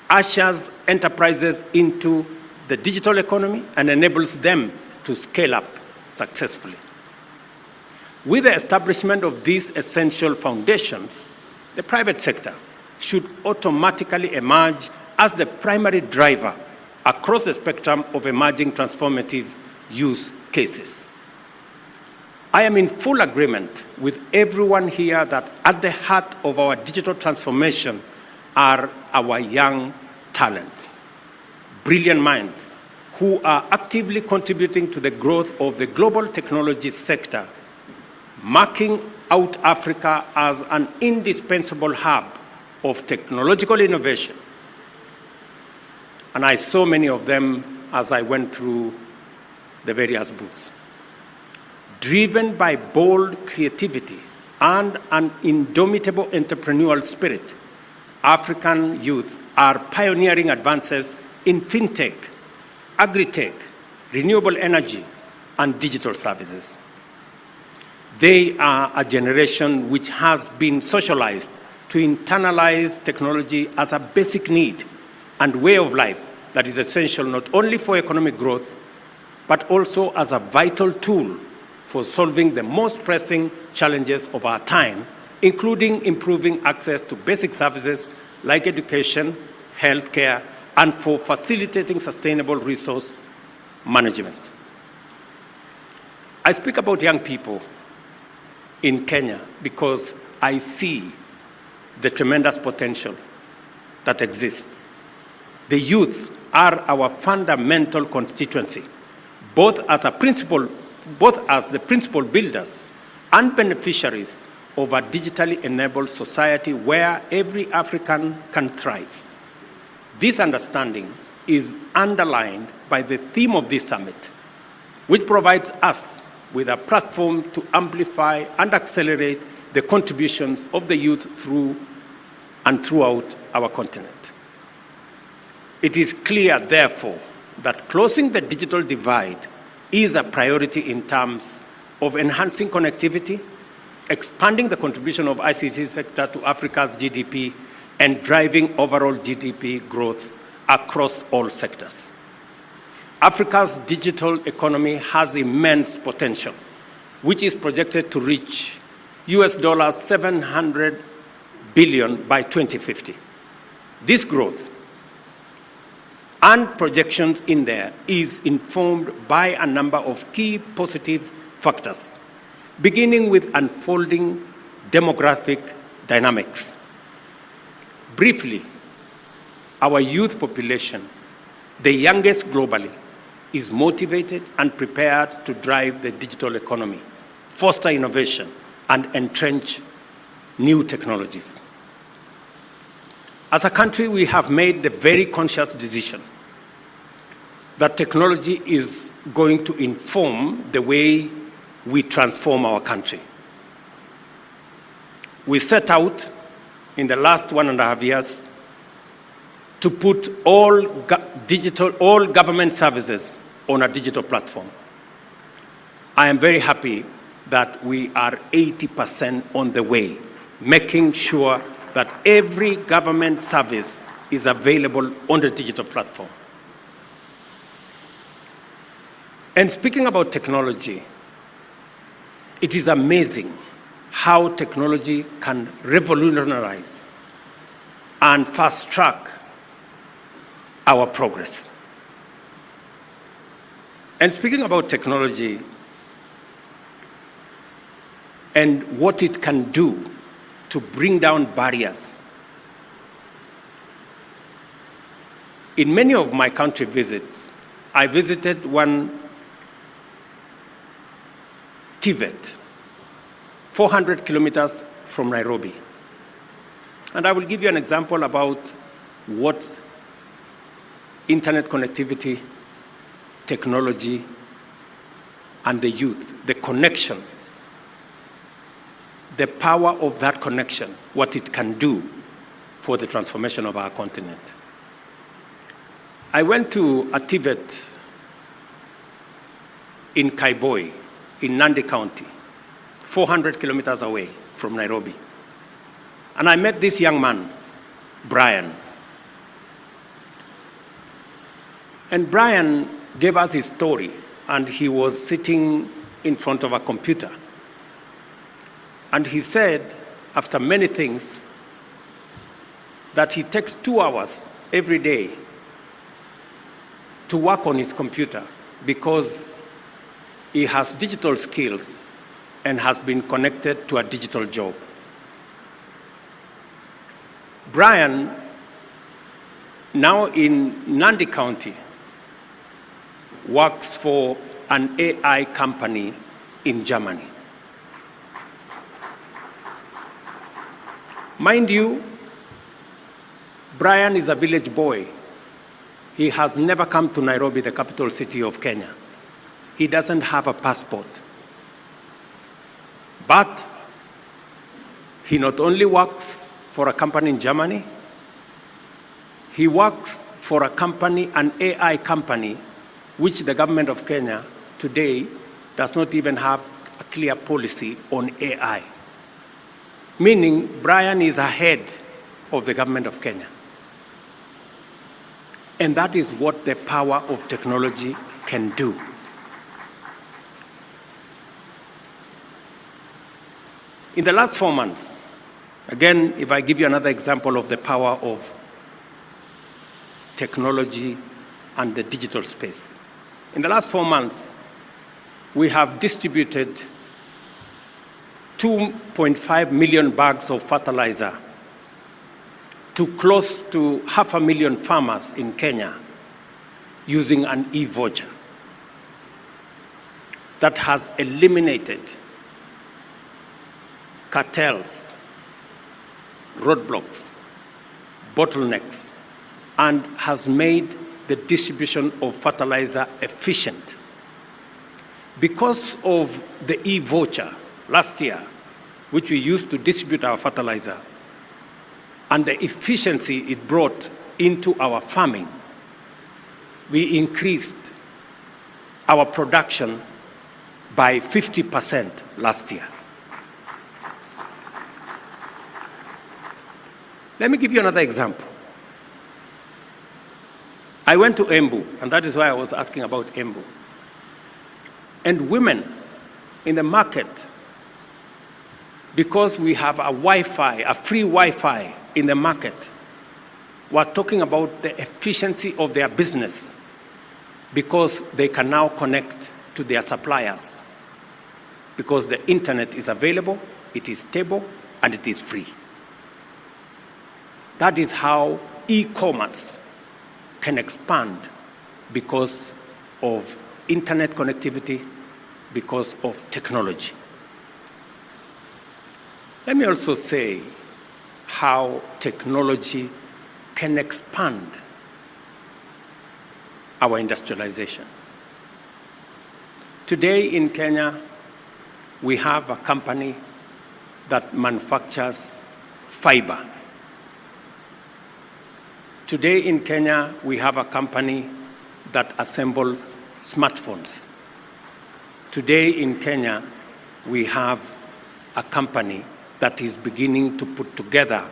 ushers enterprises into the digital economy and enables them to scale up successfully. With the establishment of these essential foundations, the private sector should automatically emerge as the primary driver across the spectrum of emerging transformative use cases. I am in full agreement with everyone here that at the heart of our digital transformation are our young talents, brilliant minds who are actively contributing to the growth of the global technology sector, marking out Africa as an indispensable hub of technological innovation. And I saw many of them as I went through the various booths. Driven by bold creativity and an indomitable entrepreneurial spirit, African youth are pioneering advances in fintech, agri-tech, renewable energy, and digital services. They are a generation which has been socialized to internalize technology as a basic need and way of life that is essential not only for economic growth, but also as a vital tool for solving the most pressing challenges of our time, including improving access to basic services like education, healthcare, and for facilitating sustainable resource management. I speak about young people in Kenya because I see the tremendous potential that exists. The youth are our fundamental constituency, both as the principal builders and beneficiaries of a digitally enabled society where every African can thrive. This understanding is underlined by the theme of this summit, which provides us with a platform to amplify and accelerate the contributions of the youth through and throughout our continent. It is clear, therefore, that closing the digital divide is a priority in terms of enhancing connectivity, expanding the contribution of ICT sector to Africa's GDP, and driving overall GDP growth across all sectors. Africa's digital economy has immense potential, which is projected to reach $700 billion by 2050. This growth and projections in there is informed by a number of key positive factors, beginning with unfolding demographic dynamics. Briefly, our youth population the youngest globally, is motivated and prepared to drive the digital economy, foster innovation, and entrench new technologies. As a country, we have made the very conscious decision that technology is going to inform the way we transform our country. We set out in the last 1.5 years to put all government services on a digital platform. I am very happy that we are 80% on the way, making sure that every government service is available on the digital platform. And speaking about technology, it is amazing how technology can revolutionize and fast-track our progress. And speaking about technology and what it can do to bring down barriers, in many of my country visits, I visited one TVET, 400 kilometers from Nairobi. And I will give you an example about what internet connectivity, technology, and the youth, the connection, the power of that connection, what it can do for the transformation of our continent. I went to a TVET in Kaiboi, in Nandi County, 400 kilometers away from Nairobi. And I met this young man, Brian. And Brian gave us his story, and he was sitting in front of a computer. And he said, after many things, that he takes 2 hours every day to work on his computer because he has digital skills and has been connected to a digital job. Brian, now in Nandi County, works for an AI company in Germany. Mind you, Brian is a village boy. He has never come to Nairobi, the capital city of Kenya. He doesn't have a passport. But he not only works for a company in Germany, he works for a company, an AI company, which the government of Kenya today does not even have a clear policy on AI. Meaning, Brian is ahead of the government of Kenya. And that is what the power of technology can do. In the last 4 months, again, if I give you another example of the power of technology and the digital space. In the last 4 months, we have distributed 2.5 million bags of fertilizer to close to 500,000 farmers in Kenya using an e-voucher that has eliminated cartels, roadblocks, bottlenecks, and has made the distribution of fertilizer efficient. Because of the e-voucher last year, which we used to distribute our fertilizer, and the efficiency it brought into our farming, we increased our production by 50% last year. Let me give you another example. I went to Embu, and that is why I was asking about Embu. And women in the market, because we have a Wi-Fi, a free Wi-Fi in the market, were talking about the efficiency of their business because they can now connect to their suppliers because the internet is available, it is stable, and it is free. That is how e-commerce can expand because of internet connectivity, because of technology. Let me also say how technology can expand our industrialization. Today in Kenya, we have a company that manufactures fiber. Today in Kenya, we have a company that assembles smartphones. Today in Kenya, we have a company that is beginning to put together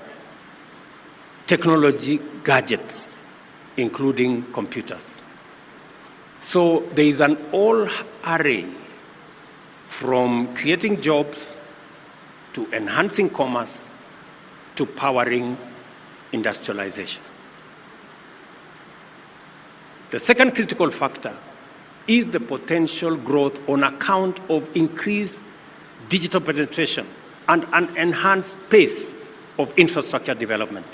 technology gadgets, including computers. So there is an whole array from creating jobs to enhancing commerce to powering industrialization. The second critical factor is the potential growth on account of increased digital penetration and an enhanced pace of infrastructure development.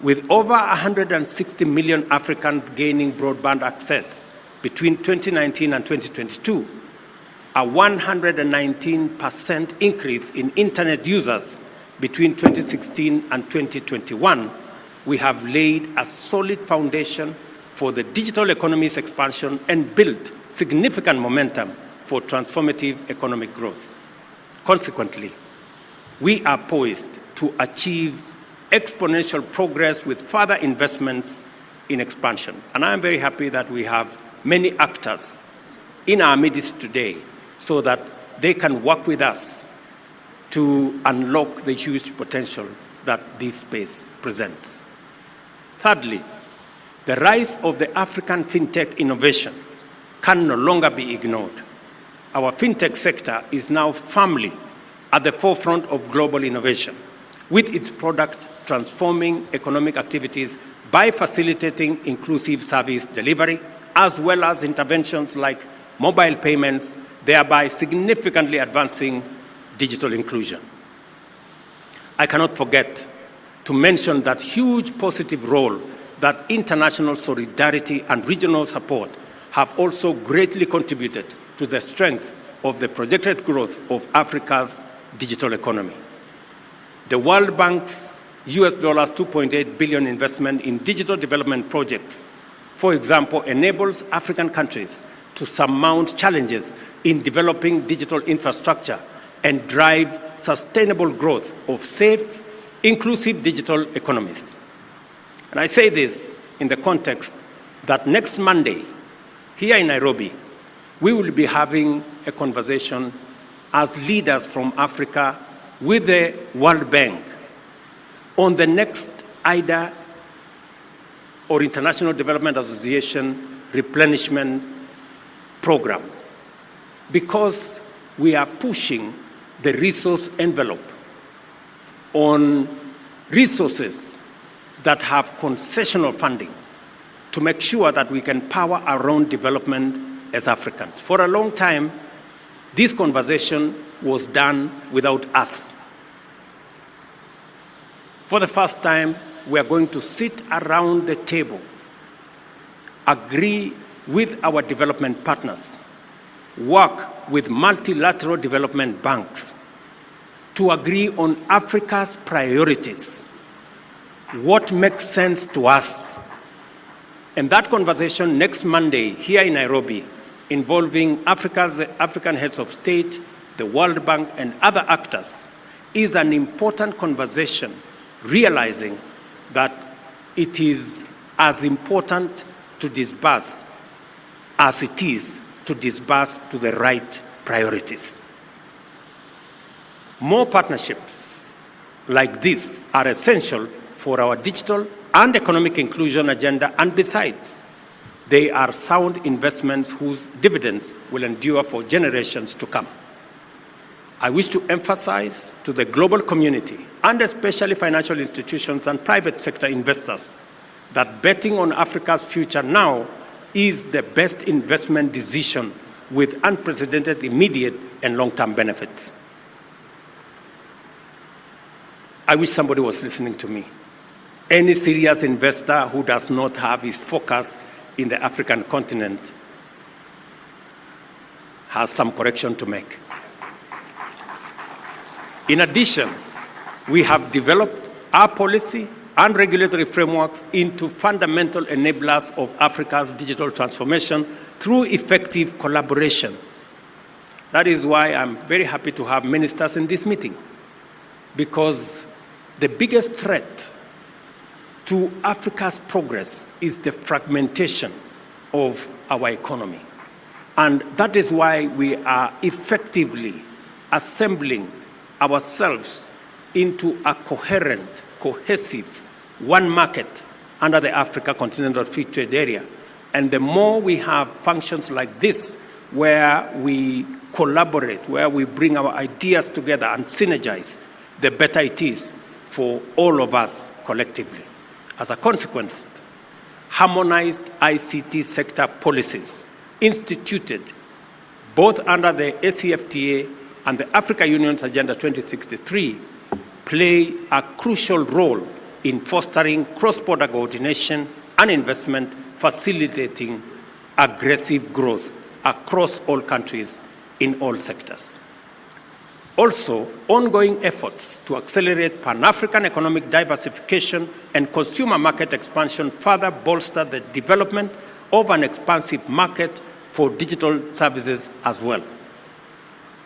With over 160 million Africans gaining broadband access between 2019 and 2022, a 119% increase in internet users between 2016 and 2021, we have laid a solid foundation for the digital economy's expansion and built significant momentum for transformative economic growth. Consequently, we are poised to achieve exponential progress with further investments in expansion. And I am very happy that we have many actors in our midst today so that they can work with us to unlock the huge potential that this space presents. Thirdly, the rise of the African fintech innovation can no longer be ignored. Our fintech sector is now firmly at the forefront of global innovation, with its product transforming economic activities by facilitating inclusive service delivery, as well as interventions like mobile payments, thereby significantly advancing digital inclusion. I cannot forget to mention that huge positive role that international solidarity and regional support have also greatly contributed to the strength of the projected growth of Africa's digital economy. The World Bank's US $2.8 billion investment in digital development projects, for example, enables African countries to surmount challenges in developing digital infrastructure and drive sustainable growth of safe, inclusive digital economies. And I say this in the context that next Monday, here in Nairobi, we will be having a conversation as leaders from Africa with the World Bank on the next IDA or International Development Association replenishment program, because we are pushing the resource envelope on resources that have concessional funding to make sure that we can power our own development as Africans. For a long time, this conversation was done without us. For the first time, we are going to sit around the table, agree with our development partners, work with multilateral development banks to agree on Africa's priorities, what makes sense to us. And that conversation next Monday here in Nairobi, involving African heads of state, the World Bank, and other actors, is an important conversation, realizing that it is as important to disburse as it is to disburse to the right priorities. More partnerships like this are essential for our digital and economic inclusion agenda, and besides, they are sound investments whose dividends will endure for generations to come. I wish to emphasize to the global community, and especially financial institutions and private sector investors, that betting on Africa's future now is the best investment decision with unprecedented immediate and long-term benefits. I wish somebody was listening to me. Any serious investor who does not have his focus in the African continent has some correction to make. In addition, we have developed our policy and regulatory frameworks into fundamental enablers of Africa's digital transformation through effective collaboration. That is why I'm very happy to have ministers in this meeting, because the biggest threat to Africa's progress is the fragmentation of our economy. And that is why we are effectively assembling ourselves into a coherent, cohesive, one market under the Africa Continental Free Trade Area. And the more we have functions like this, where we collaborate, where we bring our ideas together and synergize, the better it is for all of us collectively. As a consequence, harmonized ICT sector policies instituted both under the ACFTA and the Africa Union's Agenda 2063 play a crucial role in fostering cross-border coordination and investment, facilitating aggressive growth across all countries in all sectors. Also, ongoing efforts to accelerate Pan-African economic diversification and consumer market expansion further bolster the development of an expansive market for digital services as well.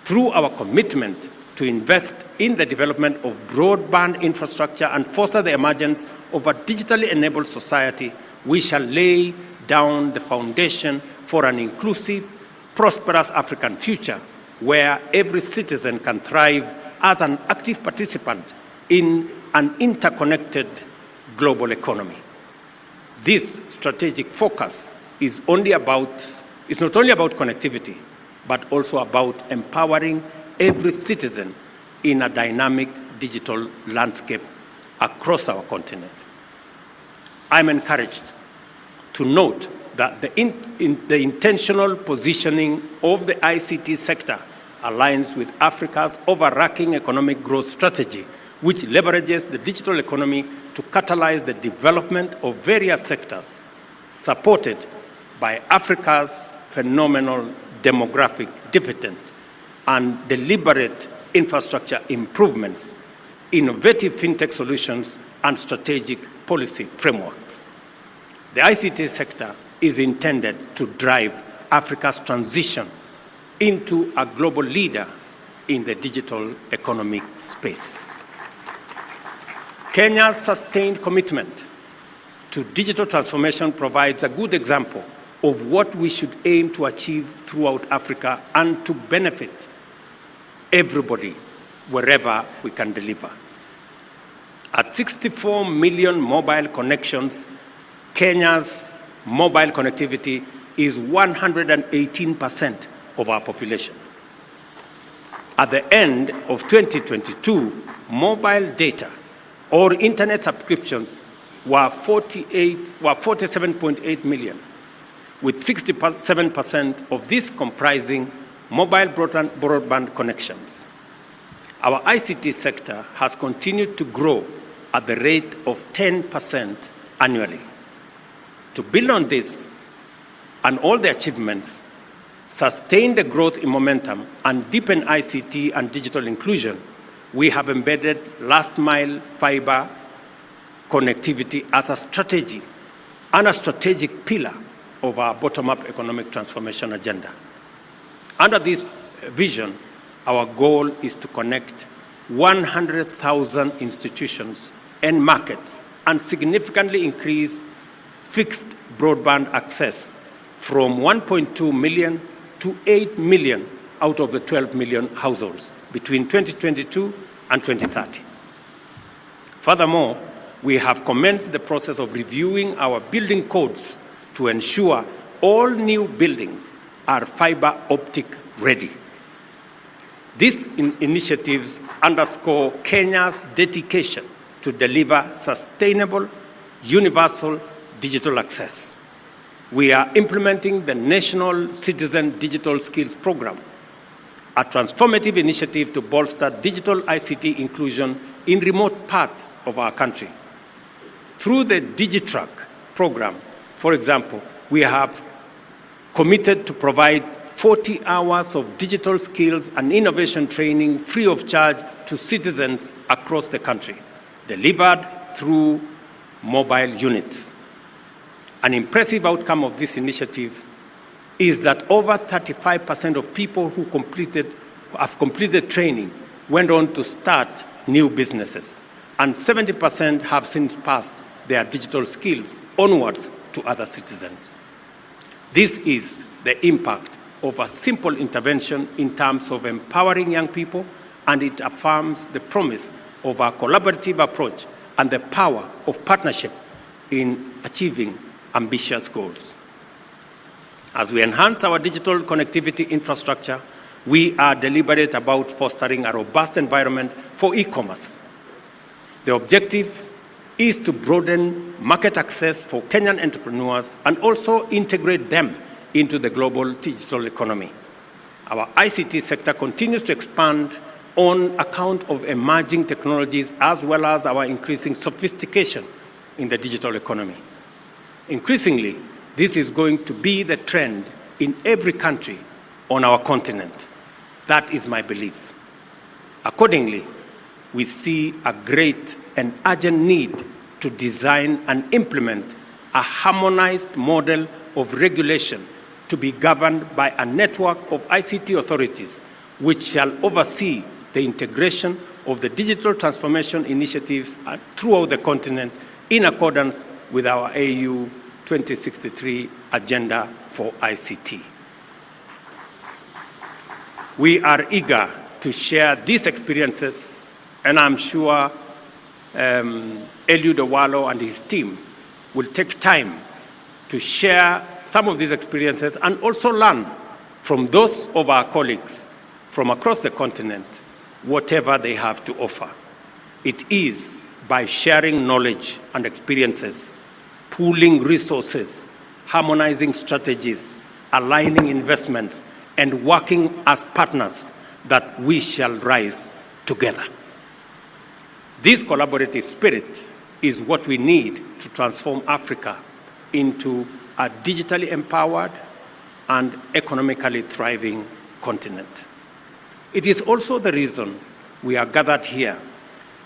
Through our commitment to invest in the development of broadband infrastructure and foster the emergence of a digitally enabled society, we shall lay down the foundation for an inclusive, prosperous African future where every citizen can thrive as an active participant in an interconnected global economy. This strategic focus is not only about connectivity, but also about empowering every citizen in a dynamic digital landscape across our continent. I'm encouraged to note that the intentional positioning of the ICT sector aligns with Africa's overarching economic growth strategy, which leverages the digital economy to catalyze the development of various sectors, supported by Africa's phenomenal demographic dividend and deliberate infrastructure improvements, innovative fintech solutions, and strategic policy frameworks. The ICT sector is intended to drive Africa's transition into a global leader in the digital economic space. Kenya's sustained commitment to digital transformation provides a good example of what we should aim to achieve throughout Africa and to benefit everybody wherever we can deliver. At 64 million mobile connections, Kenya's mobile connectivity is 118% of our population. At the end of 2022, mobile data or internet subscriptions were 47.8 million, with 67% of this comprising mobile broadband connections. Our ICT sector has continued to grow at the rate of 10% annually. To build on this and all the achievements, sustain the growth in momentum, and deepen ICT and digital inclusion, we have embedded last-mile fiber connectivity as a strategy and a strategic pillar of our bottom-up economic transformation agenda. Under this vision, our goal is to connect 100,000 institutions and markets and significantly increase fixed broadband access from 1.2 million to 8 million out of the 12 million households between 2022 and 2030. Furthermore, we have commenced the process of reviewing our building codes to ensure all new buildings are fiber optic ready. These initiatives underscore Kenya's dedication to deliver sustainable, universal digital access. We are implementing the National Citizen Digital Skills Program, a transformative initiative to bolster digital ICT inclusion in remote parts of our country. Through the DigiTrack program, for example, we have committed to provide 40 hours of digital skills and innovation training free of charge to citizens across the country, delivered through mobile units. An impressive outcome of this initiative is that over 35% of people who have completed training went on to start new businesses, and 70% have since passed their digital skills onwards to other citizens. This is the impact of a simple intervention in terms of empowering young people, and it affirms the promise of a collaborative approach and the power of partnership in achieving ambitious goals. As we enhance our digital connectivity infrastructure, we are deliberate about fostering a robust environment for e-commerce. The objective is to broaden market access for Kenyan entrepreneurs and also integrate them into the global digital economy. Our ICT sector continues to expand on account of emerging technologies as well as our increasing sophistication in the digital economy. Increasingly, this is going to be the trend in every country on our continent. That is my belief. Accordingly, we see a great and urgent need to design and implement a harmonized model of regulation to be governed by a network of ICT authorities which shall oversee the integration of the digital transformation initiatives throughout the continent in accordance with our AU 2063 Agenda for ICT. We are eager to share these experiences, and I'm sure Eliud Owalo and his team will take time to share some of these experiences and also learn from those of our colleagues from across the continent, whatever they have to offer. It is by sharing knowledge and experiences, pooling resources, harmonizing strategies, aligning investments, and working as partners that we shall rise together. This collaborative spirit is what we need to transform Africa into a digitally empowered and economically thriving continent. It is also the reason we are gathered here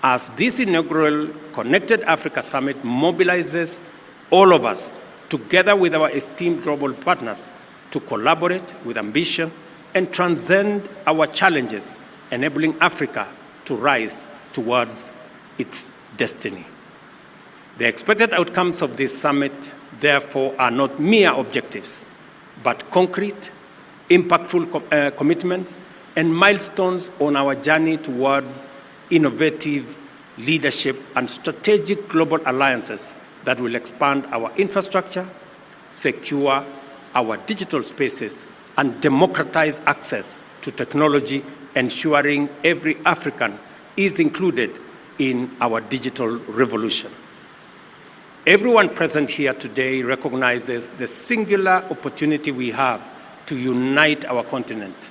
as this inaugural Connected Africa Summit mobilizes all of us together with our esteemed global partners to collaborate with ambition and transcend our challenges, enabling Africa to rise towards its destiny. The expected outcomes of this summit, therefore, are not mere objectives, but concrete, impactful commitments and milestones on our journey towards innovative leadership and strategic global alliances that will expand our infrastructure, secure our digital spaces, and democratize access to technology, ensuring every African is included in our digital revolution. Everyone present here today recognizes the singular opportunity we have to unite our continent,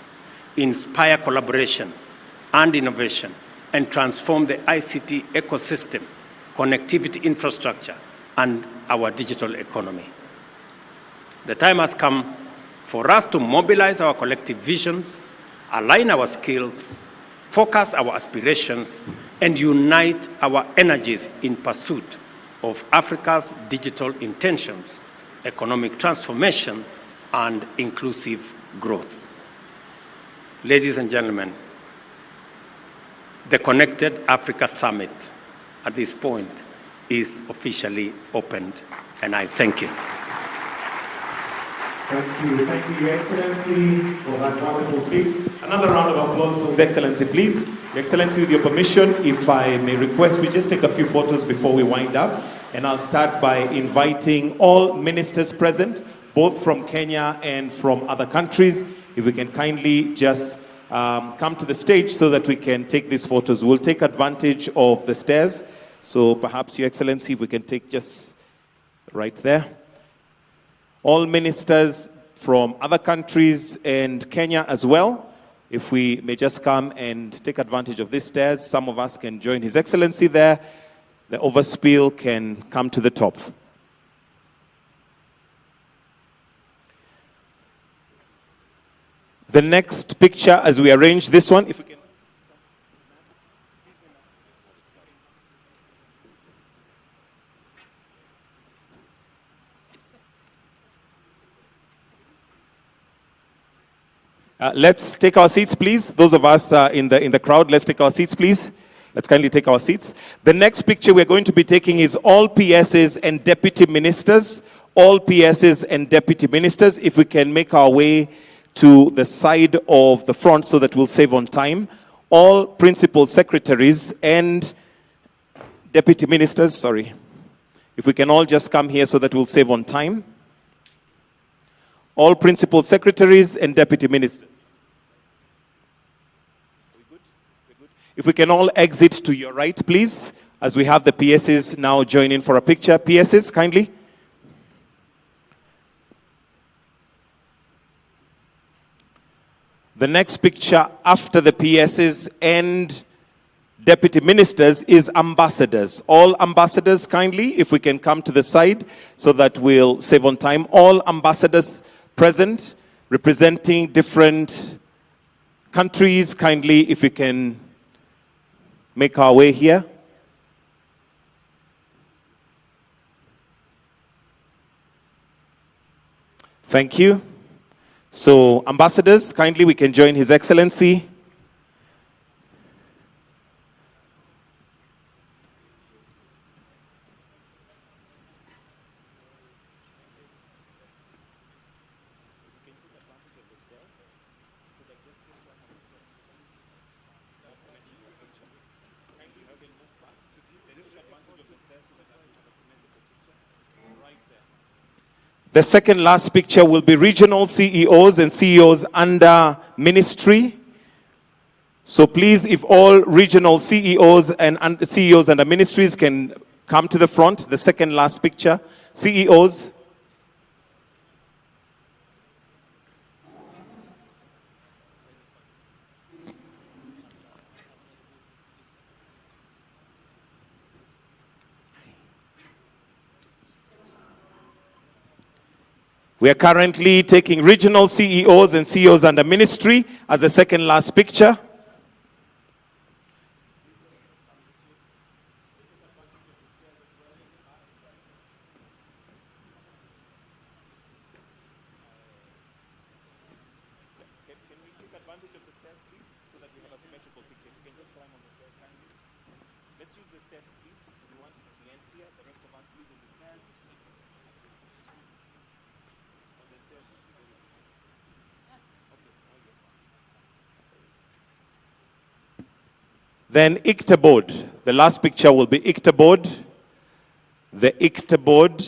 inspire collaboration and innovation, and transform the ICT ecosystem, connectivity infrastructure, and our digital economy. The time has come for us to mobilize our collective visions, align our skills, focus our aspirations, and unite our energies in pursuit of Africa's digital intentions, economic transformation, and inclusive growth. Ladies and gentlemen, the Connected Africa Summit at this point is officially opened, and I thank you. Thank you, Your Excellency, for that wonderful speech. Another round of applause for His Excellency, please. Your Excellency, with your permission, if I may request, we just take a few photos before we wind up. And I'll start by inviting all ministers present, both from Kenya and from other countries. If we can kindly just come to the stage so that we can take these photos. We'll take advantage of the stairs. So perhaps, Your Excellency, if we can take just right there. All ministers from other countries and Kenya as well, if we may just come and take advantage of these stairs. Some of us can join His Excellency there. The overspill can come to the top. The next picture, as we arrange this one, if we can. Let's take our seats, please. Those of us in the crowd, let's take our seats, please. Let's kindly take our seats. The next picture we're going to be taking is all PSs and deputy ministers. All PSs and deputy ministers. If we can make our way to the side of the front so that we'll save on time. All principal secretaries and deputy ministers, sorry. If we can all just come here so that we'll save on time. All principal secretaries and deputy ministers. If we can all exit to your right, please, as we have the PSs now join in for a picture. PSs, kindly. The next picture after the PSs and deputy ministers is ambassadors. All ambassadors, kindly, if we can come to the side so that we'll save on time. All ambassadors present, representing different countries, kindly, if we can make our way here. Thank you. So, ambassadors, kindly, we can join His Excellency. The second last picture will be regional CEOs and CEOs under ministry. So please, if all regional CEOs and CEOs under ministries can come to the front, the second last picture. CEOs. We are currently taking regional CEOs and CEOs under ministry as the second last picture. Then ICTA board. The last picture will be ICTA board. The ICTA board.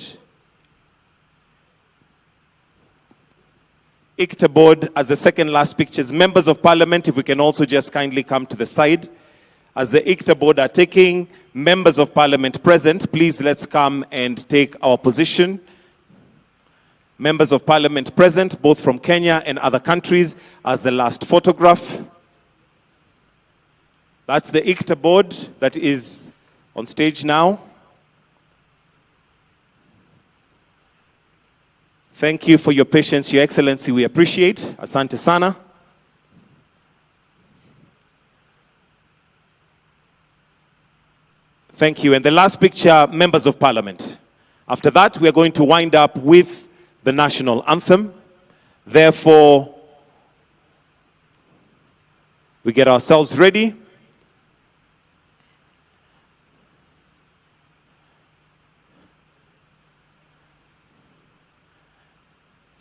ICTA board as the second last pictures. Members of Parliament, if we can also just kindly come to the side. As the ICTA board are taking members of Parliament present, please let's come and take our position. Members of Parliament present, both from Kenya and other countries, as the last photograph. That's the ICTA board that is on stage now. Thank you for your patience, Your Excellency. We appreciate. Asante sana. Thank you. And the last picture, members of Parliament. After that, we are going to wind up with the national anthem. Therefore, we get ourselves ready.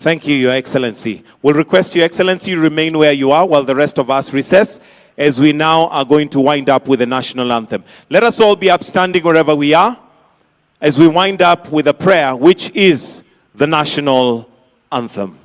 Thank you, Your Excellency. We'll request Your Excellency remain where you are while the rest of us recess, as we now are going to wind up with the national anthem. Let us all be upstanding wherever we are as we wind up with a prayer, which is the national anthem.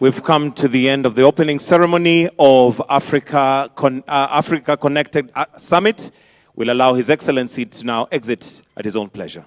we've come to the end of the opening ceremony of Africa Connected Summit. We'll allow His Excellency to now exit at his own pleasure.